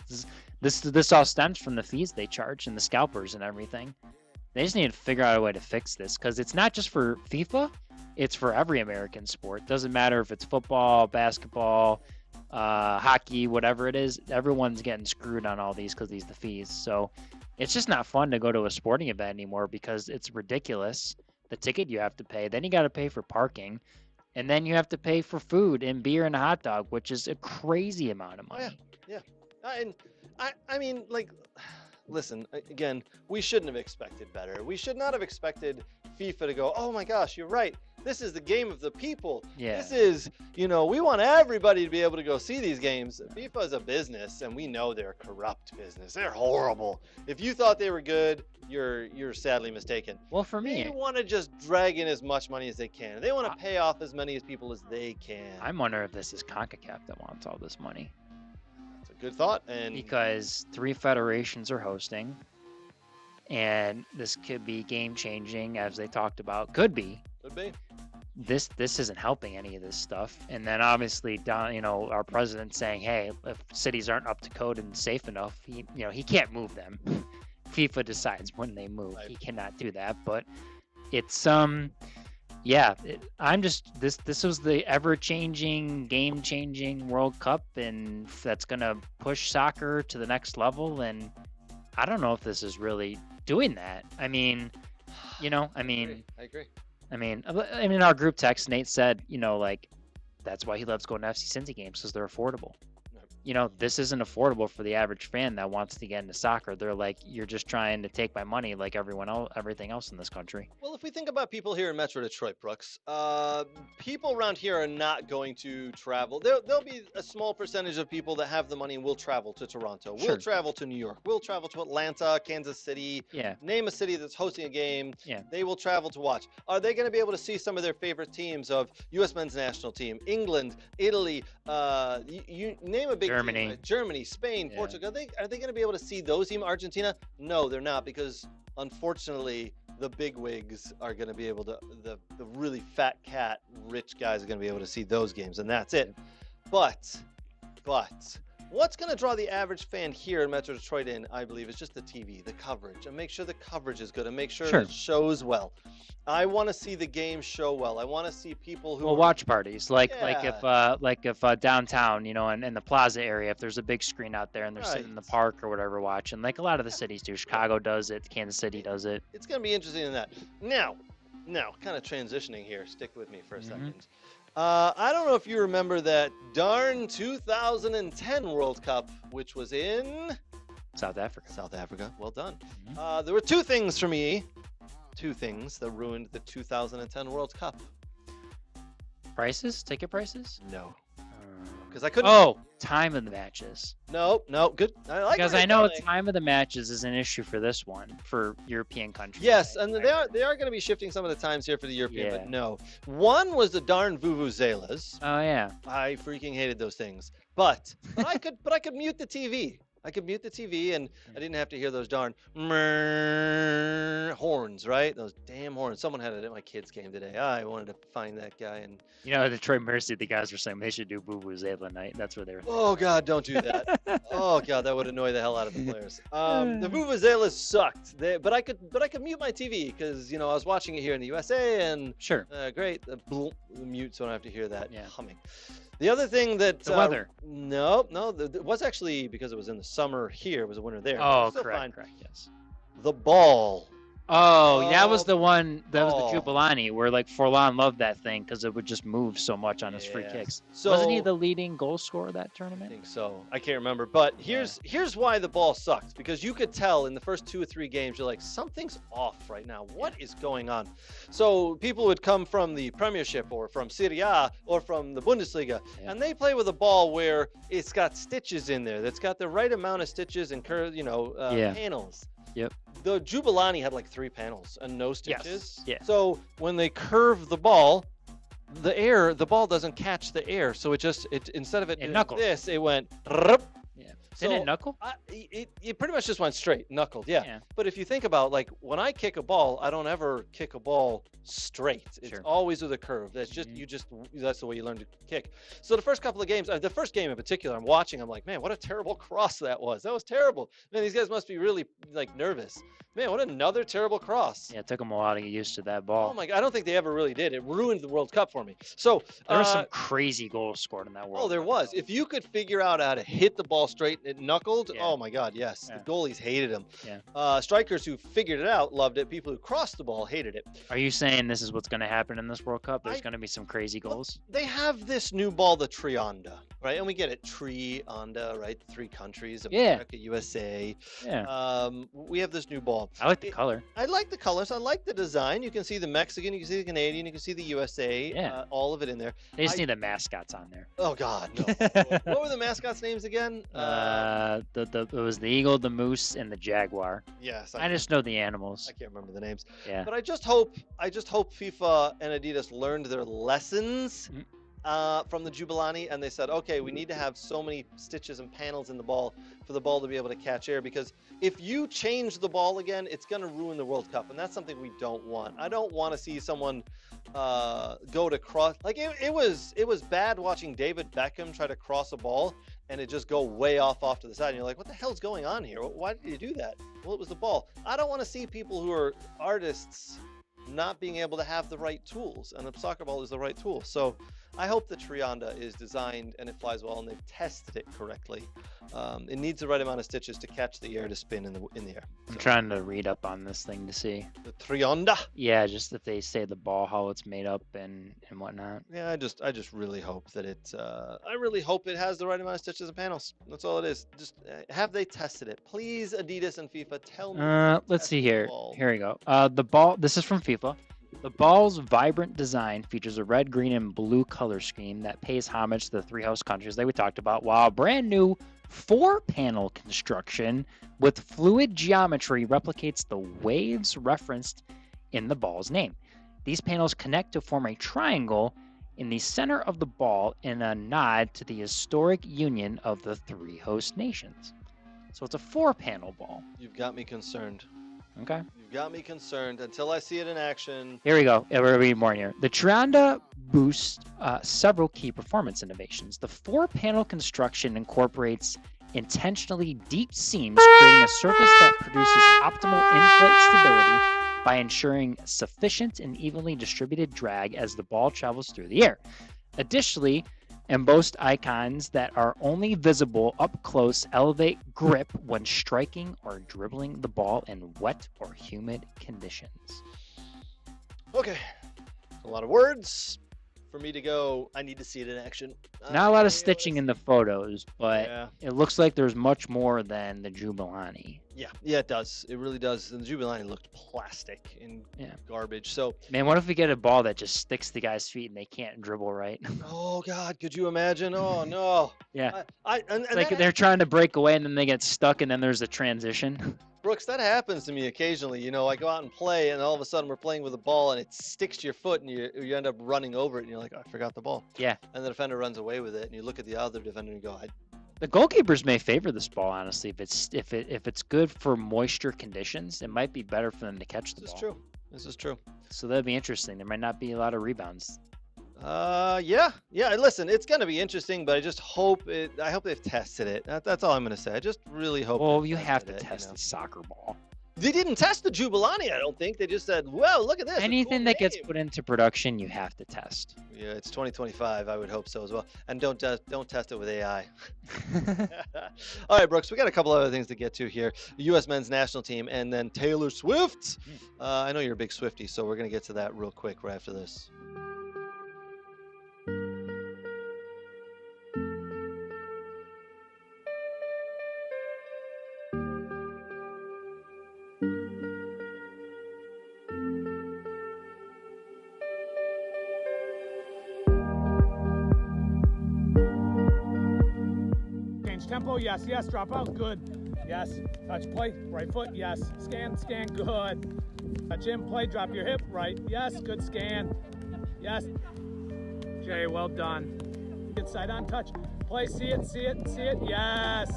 this all stems from the fees they charge and the scalpers and everything. They just need to figure out a way to fix this, because it's not just for FIFA, it's for every American sport. Doesn't matter if it's football, basketball, hockey, whatever it is. Everyone's getting screwed on all these because these the fees. So it's just not fun to go to a sporting event anymore, because it's ridiculous. The ticket you have to pay, then you got to pay for parking, and then you have to pay for food and beer and a hot dog, which is a crazy amount of money. Oh, yeah. And I mean, like, listen, again, we shouldn't have expected better. We should not have expected FIFA to go, oh my gosh, you're right. This is the game of the people. Yeah. This is, we want everybody to be able to go see these games. FIFA is a business, and we know they're a corrupt business. They're horrible. If you thought they were good, you're sadly mistaken. Well, for me, They want to just drag in as much money as they can. They want to pay off as many people as they can. I'm wondering if this is CONCACAF that wants all this money. That's a good thought. And Because 3 federations are hosting, and this could be game-changing, as they talked about. Could be. could be. This isn't helping any of this stuff. And then obviously, our president saying, hey, if cities aren't up to code and safe enough, he can't move them. FIFA decides when they move. Right. He cannot do that. But it's this was the ever-changing, game-changing World Cup, and that's gonna push soccer to the next level. And I don't know if this is really doing that. I mean, I agree. I mean, in our group text, Nate said, that's why he loves going to FC Cincy games, because they're affordable. This isn't affordable for the average fan that wants to get into soccer. They're like, you're just trying to take my money like everything else in this country. Well, if we think about people here in Metro Detroit, Brooks, people around here are not going to travel. There'll be a small percentage of people that have the money and will travel to Toronto. Sure. We'll travel to New York. We'll travel to Atlanta, Kansas City. Yeah. Name a city that's hosting a game. Yeah. They will travel to watch. Are they going to be able to see some of their favorite teams of U.S. men's national team, England, Italy, you name a big Germany. team, right? Germany, Spain, Yeah. Portugal. Are they going to be able to see those teams? Argentina? No, they're not, because unfortunately, the big wigs are going to be able to, the really fat cat rich guys are going to be able to see those games, and that's it. But what's going to draw the average fan here in Metro Detroit in, I believe, is just the TV, the coverage, and make sure the coverage is good, and make sure Sure. it shows well. I want to see the game show well. I want to see people who Well, are- watch parties, like Yeah. if downtown, and in the plaza area, if there's a big screen out there and they're sitting in the Right. park or whatever watching, like a lot of the cities do. Chicago does it, Kansas City does it. It's going to be interesting in that. Now, kind of transitioning here. Stick with me for a second. I don't know if you remember that darn 2010 World Cup, which was in South Africa. South Africa. Well done. There were two things for me. Two things that ruined the 2010 World Cup. Ticket prices? No, because I couldn't. Oh, time of the matches. No, good. I like Because where I you're know going. time of the matches is an issue for this one, for European countries. Yes, and they are going to be shifting some of the times here for the European, Yeah. but no. One was the darn vuvuzelas. Oh yeah. I freaking hated those things. But I could mute the TV. I could mute the TV, and I didn't have to hear those darn horns, right? Those damn horns. Someone had it at my kids' game today. I wanted to find that guy, and Detroit Mercy, the guys were saying they should do Boo Boo Zayla night. That's where they were. oh god, don't do that. Oh god, that would annoy the hell out of the players. The vuvuzelas sucked. But I could mute my TV because I was watching it here in the USA, and Sure. great. The mute, so I don't have to hear that Yeah. humming. The other thing that The weather. No, it was actually because it was in the summer here. It was a winter there. Oh, Still correct, fine. correct, yes. The ball. Oh, that was Oh, the one. That was oh. the Jubilani, where like Forlan loved that thing because it would just move so much on his free Yeah. kicks. So Wasn't he the leading goal scorer of that I tournament? think so. I can't remember, but here's why the ball sucked, because you could tell in the first 2 or 3 games you're like, something's off right now. What is going on? So people would come from the Premiership or from Serie A or from the Bundesliga, Yeah. and they play with a ball where it's got stitches in there. That's got the right amount of stitches and Yeah. panels. Yep. The Jubilani had like 3 panels and no stitches. Yeah. So when they curve the ball, the ball doesn't catch the air. So it instead of it doing knuckles. this, it went. Rup. Yeah. Didn't it knuckle? It pretty much just went straight, knuckled, yeah. But if you think about, like, when I kick a ball, I don't ever kick a ball straight. It's always with a curve. That's just that's the way you learn to kick. So the first couple of games, the first game in particular, I'm watching. I'm like, man, what a terrible cross that was. That was terrible. Man, these guys must be really like nervous. Man, what another terrible cross. Yeah, it took them a while to get used to that ball. Oh my God, I don't think they ever really did. It ruined the World Cup for me. So there were some crazy goals scored in that World Cup. Oh, there was. If you could figure out how to hit the ball straight and it knuckled, oh my God, yes. The goalies hated him. Yeah. Strikers who figured it out loved it. People who crossed the ball hated it. Are you saying this is what's going to happen in this World Cup? There's going to be some crazy goals? They have this new ball, the Trionda, right? And we get it, Trionda, right? 3 countries, America, USA. Yeah. We have this new ball. I like the color. I like the colors. I like the design. You can see the Mexican, you can see the Canadian, you can see the USA, all of it in there. They just need the mascots on there. Oh God, no. What were the mascots' names again? It was the eagle, the moose, and the jaguar. Yes. I just know the animals. I can't remember the names. Yeah. But I just hope FIFA and Adidas learned their lessons from the Jubilani, and they said, okay, we need to have so many stitches and panels in the ball for the ball to be able to catch air, because if you change the ball again, it's going to ruin the World Cup, and that's something we don't want. I don't want to see someone go to cross. Like it was bad watching David Beckham try to cross a ball and it just go way off to the side, and you're like, what the hell's going on here? Why did you do that? Well, it was the ball. I don't want to see people who are artists not being able to have the right tools, and the soccer ball is the right tool. So I hope the Trionda is designed and it flies well, and they've tested it correctly. It needs the right amount of stitches to catch the air to spin in the air. I'm trying to read up on this thing to see. The Trionda? Yeah, just that they say the ball, how it's made up and whatnot. Yeah, I just really hope that I really hope it has the right amount of stitches and panels. That's all it is. Just have they tested it? Please, Adidas and FIFA, tell me. Let's see here. Here we go. The ball, this is from FIFA. The ball's vibrant design features a red, green, and blue color scheme that pays homage to the 3 host countries that we talked about, while a brand new 4-panel construction with fluid geometry replicates the waves referenced in the ball's name. These panels connect to form a triangle in the center of the ball in a nod to the historic union of the 3 host nations. So it's a 4-panel ball. You've got me concerned. Okay. You've got me concerned until I see it in action. Here we go. We'll read more here. The Trionda boosts several key performance innovations. The 4-panel construction incorporates intentionally deep seams, creating a surface that produces optimal in-flight stability by ensuring sufficient and evenly distributed drag as the ball travels through the air. Additionally, embossed icons that are only visible up close elevate grip when striking or dribbling the ball in wet or humid conditions. Okay, a lot of words for me to go. I need to see it in action. Not a lot of stitching in the photos, but it looks like there's much more than the Jubilani. Yeah, it does. It really does. And the Jubilani looked plastic and garbage. So, man, what if we get a ball that just sticks to guys' feet and they can't dribble right? Oh God, could you imagine? Oh no. Yeah. And like they're trying to break away and then they get stuck and then there's a transition. Brooks, that happens to me occasionally. You know, I go out and play and all of a sudden we're playing with a ball and it sticks to your foot and you end up running over it and you're like, oh, I forgot the ball. Yeah. And the defender runs away with it and you look at the other defender and you go, the goalkeepers may favor this ball, honestly. If it's good for moisture conditions, it might be better for them to catch the ball. This is true. So that'd be interesting. There might not be a lot of rebounds. Yeah. Listen, it's gonna be interesting, but I just hope I hope they've tested it. That's all I'm gonna say. I just really hope. Well, you have to test the soccer ball. They didn't test the Jubilani, I don't think. They just said, "Well, look at this." Anything that gets put into production, you have to test. Yeah, it's 2025. I would hope so as well. And don't test it with AI. All right, Brooks, we got a couple other things to get to here. The U.S. men's national team, and then Taylor Swift. I know you're a big Swiftie, so we're gonna get to that real quick right after this. Tempo, yes, drop out, good. Yes, touch play, right foot, yes. Scan, good. Touch in, play, drop your hip, right, yes, good scan. Yes. Jay, well done. Get side on touch. Play, see it, yes.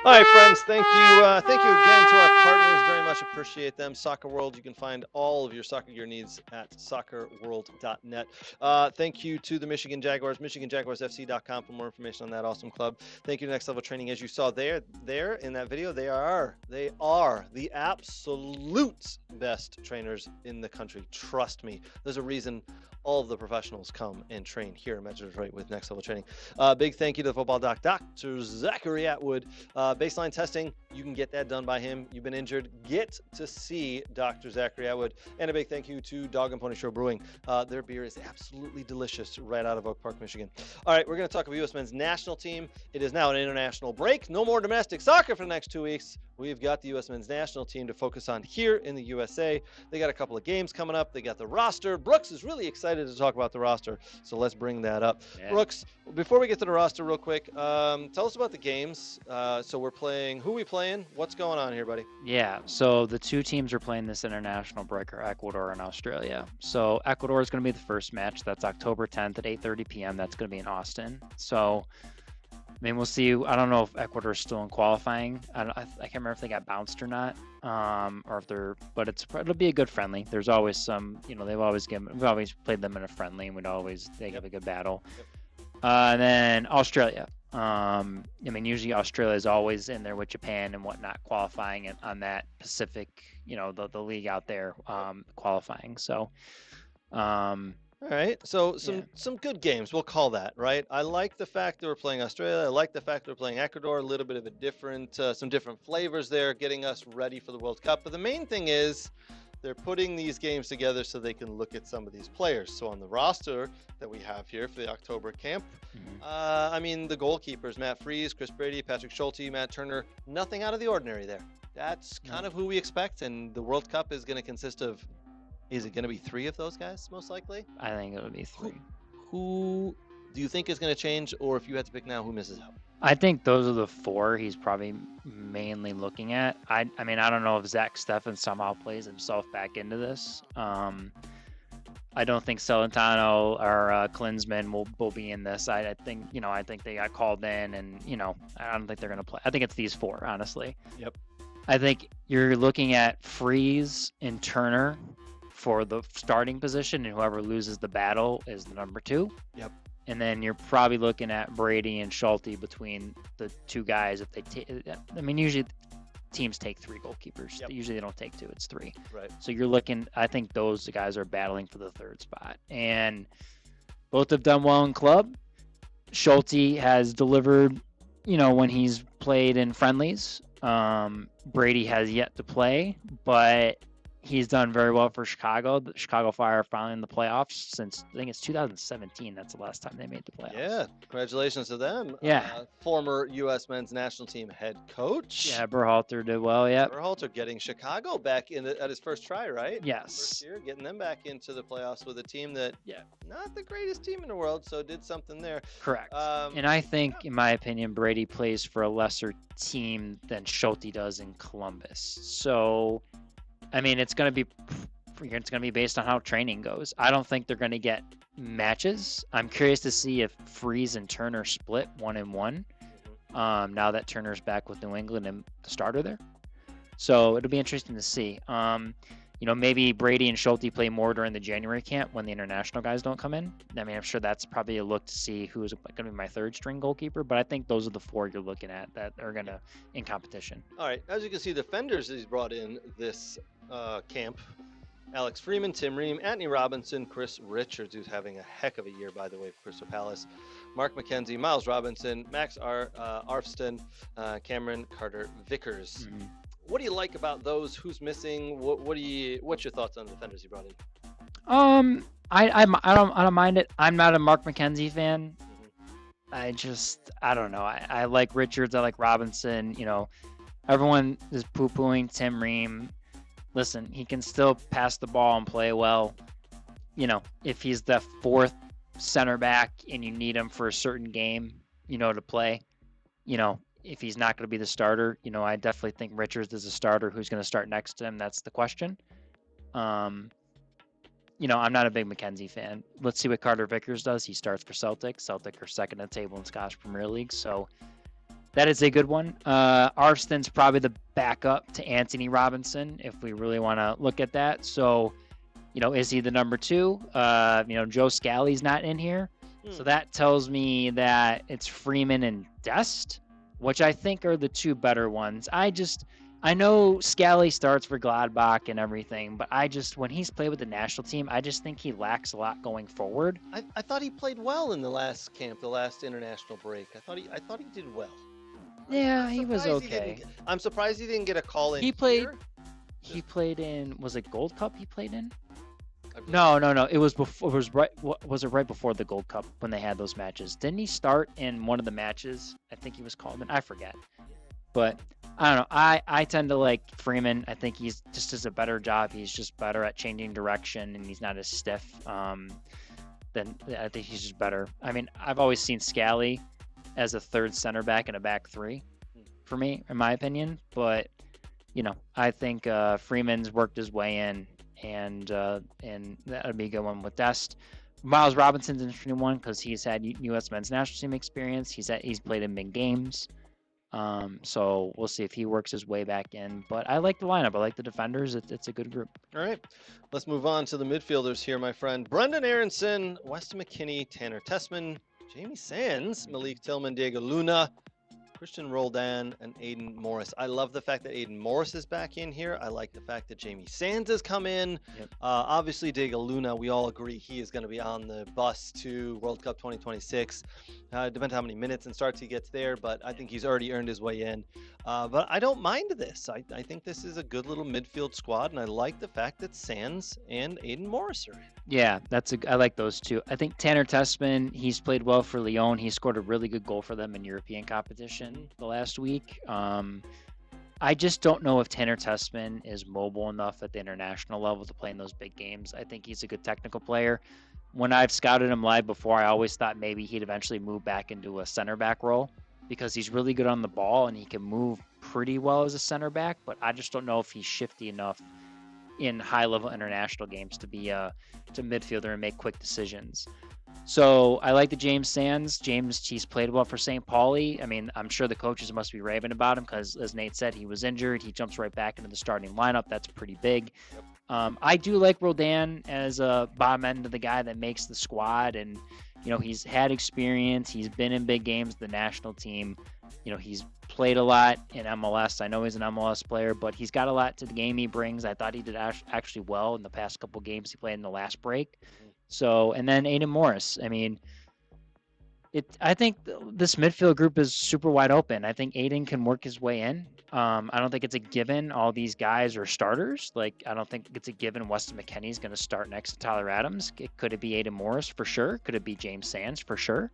All right, friends. Thank you again to our partners. Very much appreciate them. Soccer World. You can find all of your soccer gear needs at soccerworld.net. Thank you to the Michigan Jaguars. MichiganJaguarsFC.com for more information on that awesome club. Thank you to Next Level Training. As you saw there in that video, they are the absolute best trainers in the country. Trust me. There's a reason all of the professionals come and train here in Metro Detroit with Next Level Training. Big thank you to the football doc, Dr. Zachary Atwood. Baseline testing, you can get that done by him. You've been injured, get to see Dr. Zachary Atwood. And a big thank you to Dog and Pony Show Brewing. Their beer is absolutely delicious right out of Oak Park, Michigan. All right, we're going to talk about U.S. men's national team. It is now an international break. No more domestic soccer for the next 2 weeks. We've got the U.S. men's national team to focus on here in the USA. They got a couple of games coming up. They got the roster. Brooks is really excited to talk about the roster, so let's bring that up. Yeah. Brooks, before we get to the roster real quick, tell us about the games. So we're playing, who are we playing? What's going on here, buddy? Yeah, so the two teams are playing this international break are Ecuador and Australia. So Ecuador is going to be the first match. That's October 10th at 8:30 p.m. That's going to be in Austin. So I mean, we'll see. I don't know if Ecuador's still in qualifying. I can't remember if they got bounced or not, or if they're. But it'll be a good friendly. There's always some. We've always played them in a friendly, and they have a good battle. Yep. And then Australia. I mean, usually Australia is always in there with Japan and whatnot, qualifying on that Pacific. The league out there qualifying. So. All right, so some good games, we'll call that, right? I like the fact that we're playing Australia. I like the fact that we're playing Ecuador, a little bit of a different, some different flavors there, getting us ready for the World Cup. But the main thing is they're putting these games together so they can look at some of these players. So on the roster that we have here for the October camp, I mean, the goalkeepers, Matt Freese, Chris Brady, Patrick Schulte, Matt Turner, nothing out of the ordinary there. That's kind of who we expect, and the World Cup is going to consist of. Is it going to be 3 of those guys, most likely? I think it'll be 3. Who do you think is going to change, or if you had to pick now, who misses out? I think those are the 4 he's probably mainly looking at. I mean, I don't know if Zach Steffen somehow plays himself back into this. I don't think Celentano or Klinsmann will be in this. I think they got called in, and I don't think they're going to play. I think it's these 4, honestly. Yep. I think you're looking at Freese and Turner for the starting position, and whoever loses the battle is the number 2. Yep. And then you're probably looking at Brady and Schulte between the 2 guys. If they I mean, usually teams take 3 goalkeepers. Yep. Usually they don't take 2; it's 3. Right. So you're looking. I think those guys are battling for the 3rd spot, and both have done well in club. Schulte has delivered, when he's played in friendlies. Brady has yet to play, but he's done very well for Chicago. The Chicago Fire finally in the playoffs since, I think it's 2017. That's the last time they made the playoffs. Yeah, congratulations to them. Yeah. Former U.S. men's national team head coach. Yeah, Berhalter did well, yeah. Berhalter getting Chicago back at his first try, right? Yes. First year, getting them back into the playoffs with a team that, not the greatest team in the world, so did something there. Correct. And I think, in my opinion, Brady plays for a lesser team than Schulte does in Columbus. So, I mean, it's going to be based on how training goes. I don't think they're going to get matches. I'm curious to see if Freese and Turner split 1-1. Now that Turner's back with New England and the starter there. So it'll be interesting to see. Maybe Brady and Schulte play more during the January camp when the international guys don't come in. I mean, I'm sure that's probably a look to see who's going to be my 3rd string goalkeeper, but I think those are the 4 you're looking at that are going to in competition. All right. As you can see, defenders he's brought in this camp. Alex Freeman, Tim Ream, Anthony Robinson, Chris Richards, who's having a heck of a year, by the way, for Crystal Palace. Mark McKenzie, Miles Robinson, Max Arfston, Cameron Carter-Vickers. Mm-hmm. What do you like about those? Who's missing? What's your thoughts on the defenders you brought in? I don't mind it. I'm not a Mark McKenzie fan. I don't know. I like Richards. I like Robinson. Everyone is poo-pooing Tim Ream. Listen, he can still pass the ball and play well. If he's the 4th center back and you need him for a certain game, to play, if he's not going to be the starter, I definitely think Richards is a starter. Who's going to start next to him? That's the question. I'm not a big McKenzie fan. Let's see what Carter Vickers does. He starts for Celtic. Celtic are 2nd at the table in Scottish Premier League. So That is a good one. Arston's probably the backup to Anthony Robinson, if we really want to look at that. So, is he the number 2? Joe Scally's not in here. So that tells me that it's Freeman and Dest, which I think are the 2 better ones. I know Scally starts for Gladbach and everything, but when he's played with the national team, I just think he lacks a lot going forward. I thought he played well in the last camp, the last international break. I thought he did well. Yeah, he was okay. I'm surprised he didn't get a call in. He played in, was it Gold Cup he played in? No. It was before. Was it right before the Gold Cup when they had those matches? Didn't he start in one of the matches? I think he was called in. I forget. But I don't know. I tend to like Freeman. I think he's just does a better job. He's just better at changing direction, and he's not as stiff. Then I think he's just better. I mean, I've always seen Scally as a third center back in a back 3 for me, in my opinion. But I think Freeman's worked his way in, and that would be a good one with Dest. Miles Robinson's an interesting one because he's had U.S. men's national team experience. He's played in big games. So we'll see if he works his way back in. But I like the lineup. I like the defenders. It's a good group. All right. Let's move on to the midfielders here, my friend. Brendan Aronson, Weston McKennie, Tanner Tessman, Jamie Sands, Malik Tillman, Diego Luna, Christian Roldan, and Aiden Morris. I love the fact that Aiden Morris is back in here. I like the fact that Jamie Sands has come in. Yep. Obviously, Diego Luna, we all agree he is going to be on the bus to World Cup 2026. Depends how many minutes and starts he gets there, but I think he's already earned his way in. But I don't mind this. I think this is a good little midfield squad, and I like the fact that Sands and Aiden Morris are in. Yeah, I like those 2. I think Tanner Tessman, he's played well for Lyon. He scored a really good goal for them in European competition the last week. I just don't know if Tanner Tessman is mobile enough at the international level to play in those big games. I think he's a good technical player. When I've scouted him live before, I always thought maybe he'd eventually move back into a center back role because he's really good on the ball and he can move pretty well as a center back, but I just don't know if he's shifty enough in high-level international games to be a midfielder and make quick decisions. So I like the James Sands. He's played well for St. Pauli. I mean, I'm sure the coaches must be raving about him because, as Nate said, he was injured. He jumps right back into the starting lineup. That's pretty big. I do like Roldan as a bottom end of the guy that makes the squad, and he's had experience. He's been in big games, the national team. He's played a lot in MLS. I know he's an MLS player, but he's got a lot to the game he brings. I thought he did actually well in the past couple games he played in the last break. So, and then Aiden Morris. I mean, I think this midfield group is super wide open. I think Aiden can work his way in. I don't think it's a given all these guys are starters. Like, I don't think it's a given Weston McKennie's going to start next to Tyler Adams. Could it be Aiden Morris for sure? Could it be James Sands for sure?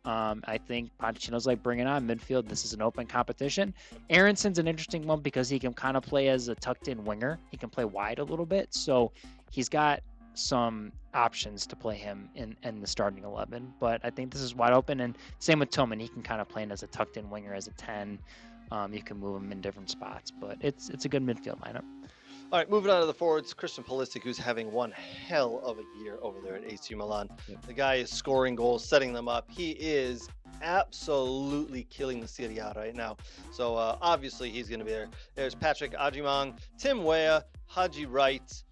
I think Pochettino's like bringing on midfield. This is an open competition. Aronson's an interesting one because he can kind of play as a tucked-in winger. He can play wide a little bit, so he's got some options to play him in the starting 11. But I think this is wide open, and same with Tillman. He can kind of play in as a tucked-in winger, as a 10. You can move him in different spots, but it's a good midfield lineup. All right, moving on to the forwards, Christian Pulisic, who's having one hell of a year over there at AC Milan. Yep. The guy is scoring goals, setting them up. He is absolutely killing the Serie A right now. So obviously he's going to be there. There's Patrick Adjimang, Tim Weah, Haji Wright,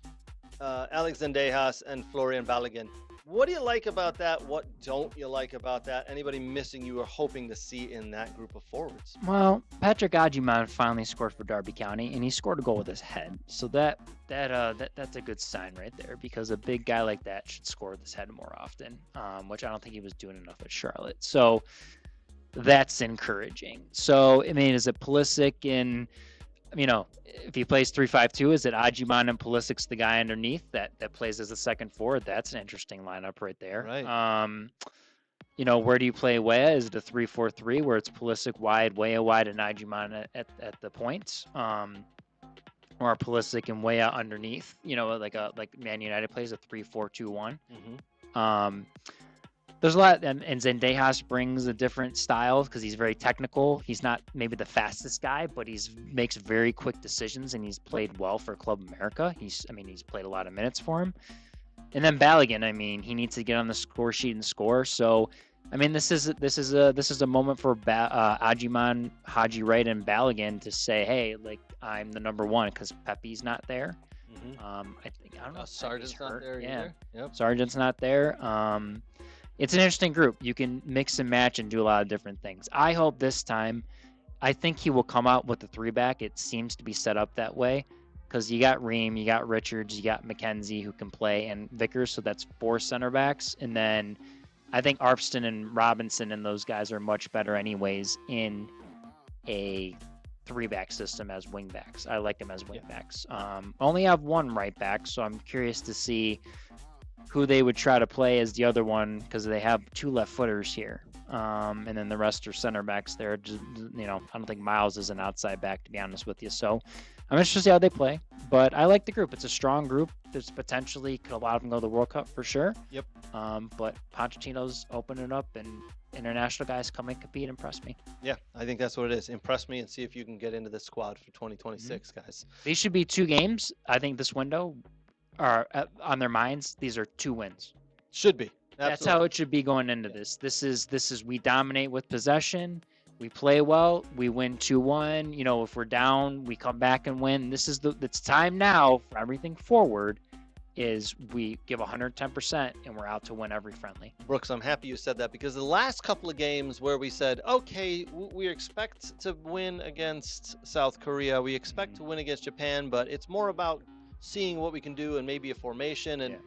Alex Zendejas, and Florian Balogun. What do you like about that? What don't you like about that? Anybody missing you are hoping to see in that group of forwards? Well, Patrick Adjimang finally scored for Derby County, and he scored a goal with his head. So that's a good sign right there, because a big guy like that should score with his head more often, which I don't think he was doing enough at Charlotte. So that's encouraging. So, I mean, is it Pulisic and, if he plays 3-5-2, is it Adjimang and Pulisic's the guy underneath that plays as a second forward? That's an interesting lineup right there. Right. Where do you play Weah? Is it a 3-4-3 where it's Pulisic wide, Weah wide, and Adjimang at the points? Or Pulisic and Weah underneath? Like Man United plays a 3-4-2-1. Mm-hmm. There's a lot, and Zendejas brings a different style because he's very technical. He's not maybe the fastest guy, but makes very quick decisions, and he's played well for Club America. He's played a lot of minutes for him. And then Balogun, he needs to get on the score sheet and score. So I mean, this is a moment for Ajiman, Haji Wright, and Balogun to say, hey, like I'm the number one because Pepe's not there. I don't know. Sargent's not there either. Yep. Sargent's not there. It's an interesting group. You can mix and match and do a lot of different things. I hope this time, I think he will come out with the 3-back. It seems to be set up that way because you got Ream, you got Richards, you got McKenzie who can play, and Vickers. So that's 4 center backs. And then I think Arpston and Robinson and those guys are much better anyways in a 3-back system as wing backs. I like them as wing backs. Only have 1 right back, so I'm curious to see who they would try to play as the other one because they have 2 left footers here. And then the rest are center backs there. Just, I don't think Miles is an outside back, to be honest with you. So I'm interested to see how they play. But I like the group. It's a strong group. There's potentially could allow them to go to the World Cup for sure. Yep. But Pochettino's opening it up, and international guys come and compete. Impress me. Yeah, I think that's what it is. Impress me and see if you can get into the squad for 2026, guys. These should be 2 games. I think this window are on their minds. These are 2 wins. Should be. Absolutely. That's how it should be going into this. This is we dominate with possession. We play well. We win 2-1. If we're down, we come back and win. It's time now for everything forward. Is we give 110% and we're out to win every friendly. Brooks, I'm happy you said that because the last couple of games where we said, okay, we expect to win against South Korea, we expect to win against Japan, but it's more about seeing what we can do and maybe a formation. And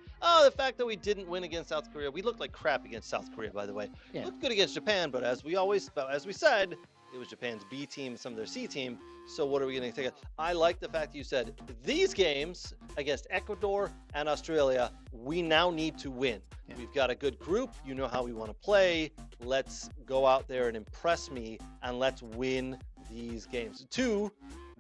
the fact that we didn't win against South Korea, we looked like crap against South Korea, by the way. Yeah. Looked good against Japan, but as we said, it was Japan's B team, some of their C team. So what are we going to take? I like the fact that you said these games against Ecuador and Australia, we now need to win. Yeah. We've got a good group. You know how we want to play. Let's go out there and impress me, and let's win these games. 2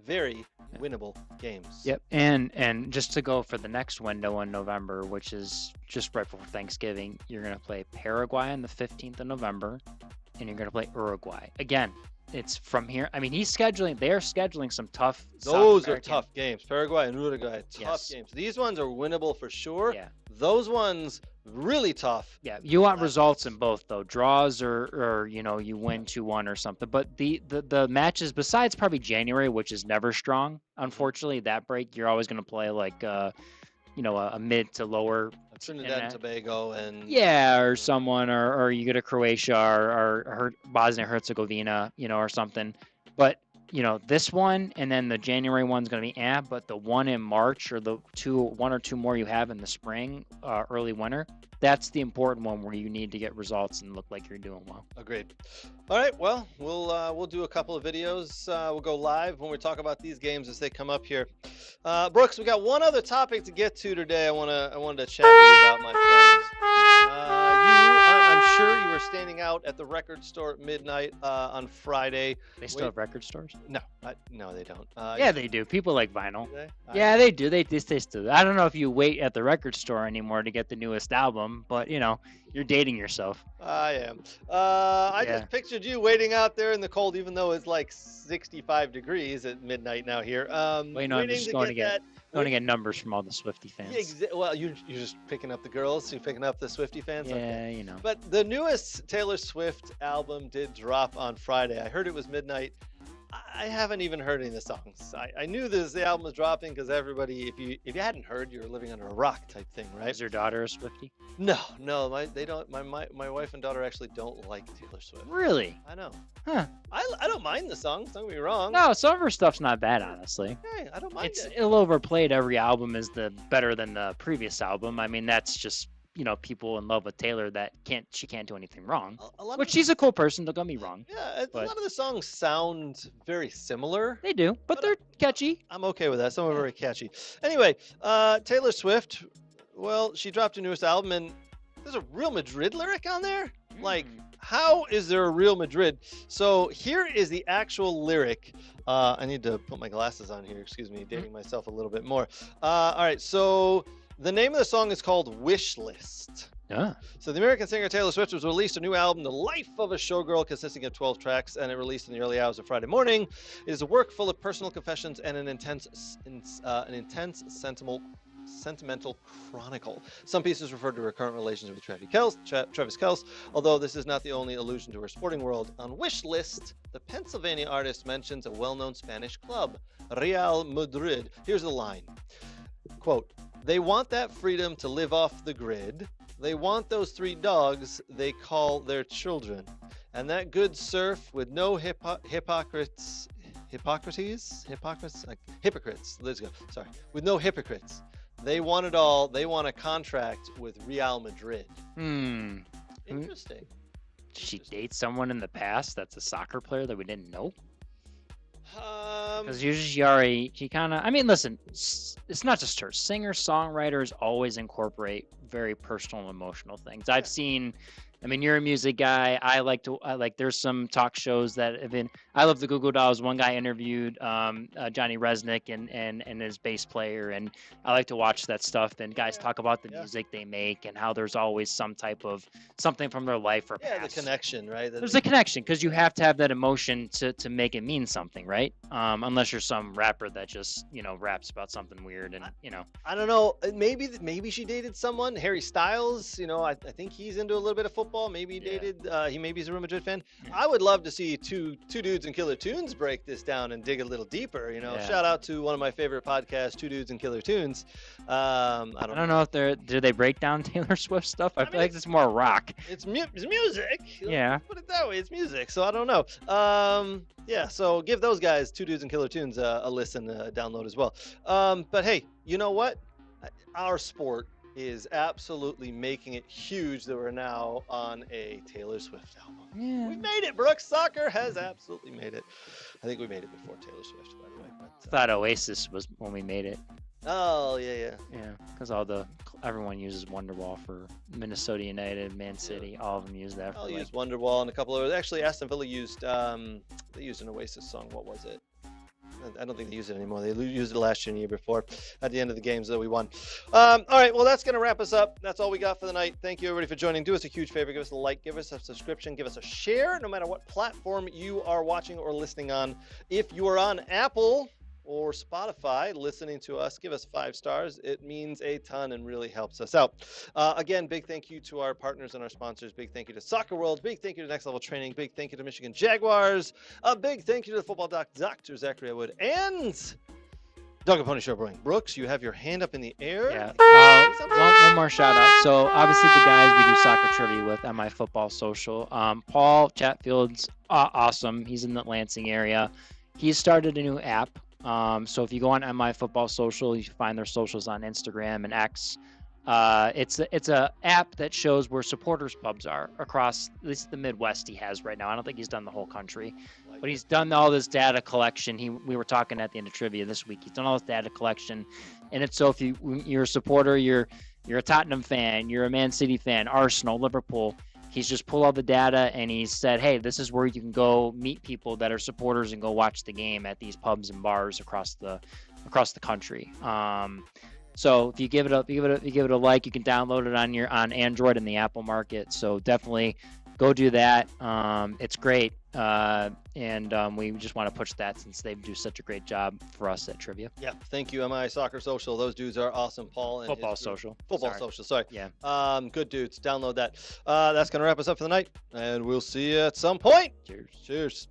very winnable games. Yep. And just to go for the next window in November, which is just right before Thanksgiving, you're going to play Paraguay on the 15th of November, and you're going to play Uruguay. Again, it's from here. I mean, they're scheduling some tough. Those are tough games. Paraguay and Uruguay, tough games. These ones are winnable for sure. Yeah. Those ones really tough. Yeah, you want results in both though. Draws or you win 2-1 or something. But the matches besides probably January, which is never strong. Unfortunately, that break you're always going to play like a mid to lower Trinidad and Tobago and or someone or you go to Croatia or Bosnia Herzegovina, or something. But this one and then the January one's going to be but the one in March or the 1 or 2 more you have in the spring, early winter, that's the important one where you need to get results and look like you're doing well. Agreed. All right, well, we'll do a couple of videos. We'll go live when we talk about these games as they come up here. Brooks, we got one other topic to get to today. I wanted to chat with you about, my friends. I'm sure you were standing out at the record store at midnight on Friday. They still have record stores? No, no, they don't. Yeah, they do. People like vinyl. Do they? Yeah, they do. They still. I don't know if you wait at the record store anymore to get the newest album, but you're dating yourself. I am. I just pictured you waiting out there in the cold, even though it's like 65 degrees at midnight now here. I'm just going to get numbers from all the Swiftie fans. Yeah, well, you're just picking up the girls. You're picking up the Swiftie fans. Yeah, okay. But the newest Taylor Swift album did drop on Friday. I heard it was midnight. I haven't even heard any of the songs. I knew the album was dropping because everybody, if you hadn't heard, you're living under a rock type thing, right? Is your daughter a Swiftie? No, they don't. My wife and daughter actually don't like Taylor Swift. Really? I know. Huh? I don't mind the songs. Don't get me wrong. No, some of her stuff's not bad, honestly. Hey, I don't mind it. It's ill overplayed. Every album is better than the previous album. I mean, that's just people in love with Taylor that she can't do anything wrong. But she's a cool person, don't get me wrong. Yeah, a lot of the songs sound very similar. They do, but they're catchy. I'm okay with that. Some are very catchy. Anyway, Taylor Swift, well, she dropped her newest album, and there's a Real Madrid lyric on there? Like, how is there a Real Madrid? So here is the actual lyric. I need to put my glasses on here. Excuse me, dating myself a little bit more. All right, so the name of the song is called Wish List. So the American singer Taylor Swift has released a new album, The Life of a Showgirl, consisting of 12 tracks, and it released in the early hours of Friday morning. It is a work full of personal confessions and an intense sentimental chronicle. Some pieces refer to her current relationship with Travis Kelce, although this is not the only allusion to her sporting world. On Wish List, the Pennsylvania artist mentions a well-known Spanish club, Real Madrid. Here's the line. Quote, they want that freedom to live off the grid. They want those 3 dogs they call their children. And that good surf with no hypocrites. Let's go. Sorry. With no hypocrites. They want it all. They want a contract with Real Madrid. Interesting. Did she date someone in the past that's a soccer player that we didn't know? Because usually she kind of, I mean, listen, it's not just her. Singer-songwriters always incorporate very personal and emotional things. I've seen, I mean, you're a music guy. I like, there's some talk shows that have been, I love the Goo Goo Dolls. One guy interviewed Johnny Resnick and his bass player, and I like to watch that stuff. And guys talk about the music they make and how there's always some type of something from their life or past. The connection, right? There's a connection because you have to have that emotion to make it mean something, right? Unless you're some rapper that just, raps about something weird and, I don't know. Maybe she dated someone, Harry Styles. I think he's into a little bit of football. Maybe he dated. Maybe he's a Real Madrid fan. I would love to see two dudes and Killer Tunes break this down and dig a little deeper. Shout out to one of my favorite podcasts, Two Dudes and Killer Tunes. I don't know if do they break down Taylor Swift stuff? I feel like it's more rock. It's music. Yeah. Put it that way. It's music. So I don't know. So give those guys, Two Dudes and Killer Tunes, a listen, download as well. But hey, you know what? Our sport is absolutely making it huge that we're now on a Taylor Swift album. Yeah. We made it, Brooks. Soccer has absolutely made it. I think we made it before Taylor Swift, by the way. But, I thought Oasis was when we made it. Oh, yeah. Yeah, because everyone uses Wonderwall for Minnesota United, Man City. All of them use that. I'll use Wonderwall and a couple of. Actually, Aston Villa used an Oasis song. What was it? I don't think they use it anymore. They used it last year and the year before at the end of the games that we won. All right, well, that's going to wrap us up. That's all we got for the night. Thank you, everybody, for joining. Do us a huge favor. Give us a like. Give us a subscription. Give us a share, no matter what platform you are watching or listening on. If you are on Apple or Spotify listening to us, give us 5 stars. It means a ton and really helps us out. Again, big thank you to our partners and our sponsors. Big thank you to Soccer World. Big thank you to Next Level Training. Big thank you to Michigan Jaguars. A big thank you to the football doc, Dr. Zachary Wood, and Dog and Pony Show Brewing. Brooks, you have your hand up in the air. Yeah. One more shout out. So obviously the guys we do soccer trivia with on my football social. Paul Chatfield's awesome. He's in the Lansing area. He's started a new app. So if you go on MI Football Social, you find their socials on Instagram and X. It's a app that shows where supporters pubs are across at least the Midwest. He has right now. I don't think he's done the whole country, but he's done all this data collection. We were talking at the end of trivia this week. He's done all this data collection, and it's so if you're a supporter, you're a Tottenham fan, you're a Man City fan, Arsenal, Liverpool. He's just pulled all the data and he said, hey, this is where you can go meet people that are supporters and go watch the game at these pubs and bars across the country. So if you give it a like, you can download it on Android and the Apple market. So definitely go do that. It's great. And we just want to push that since they do such a great job for us at trivia. Yeah, thank you, MI Soccer Social. Those dudes are awesome. Paul and Football Social. Sorry. Yeah. Good dudes. Download that. That's gonna wrap us up for the night, and we'll see you at some point. Cheers. Cheers.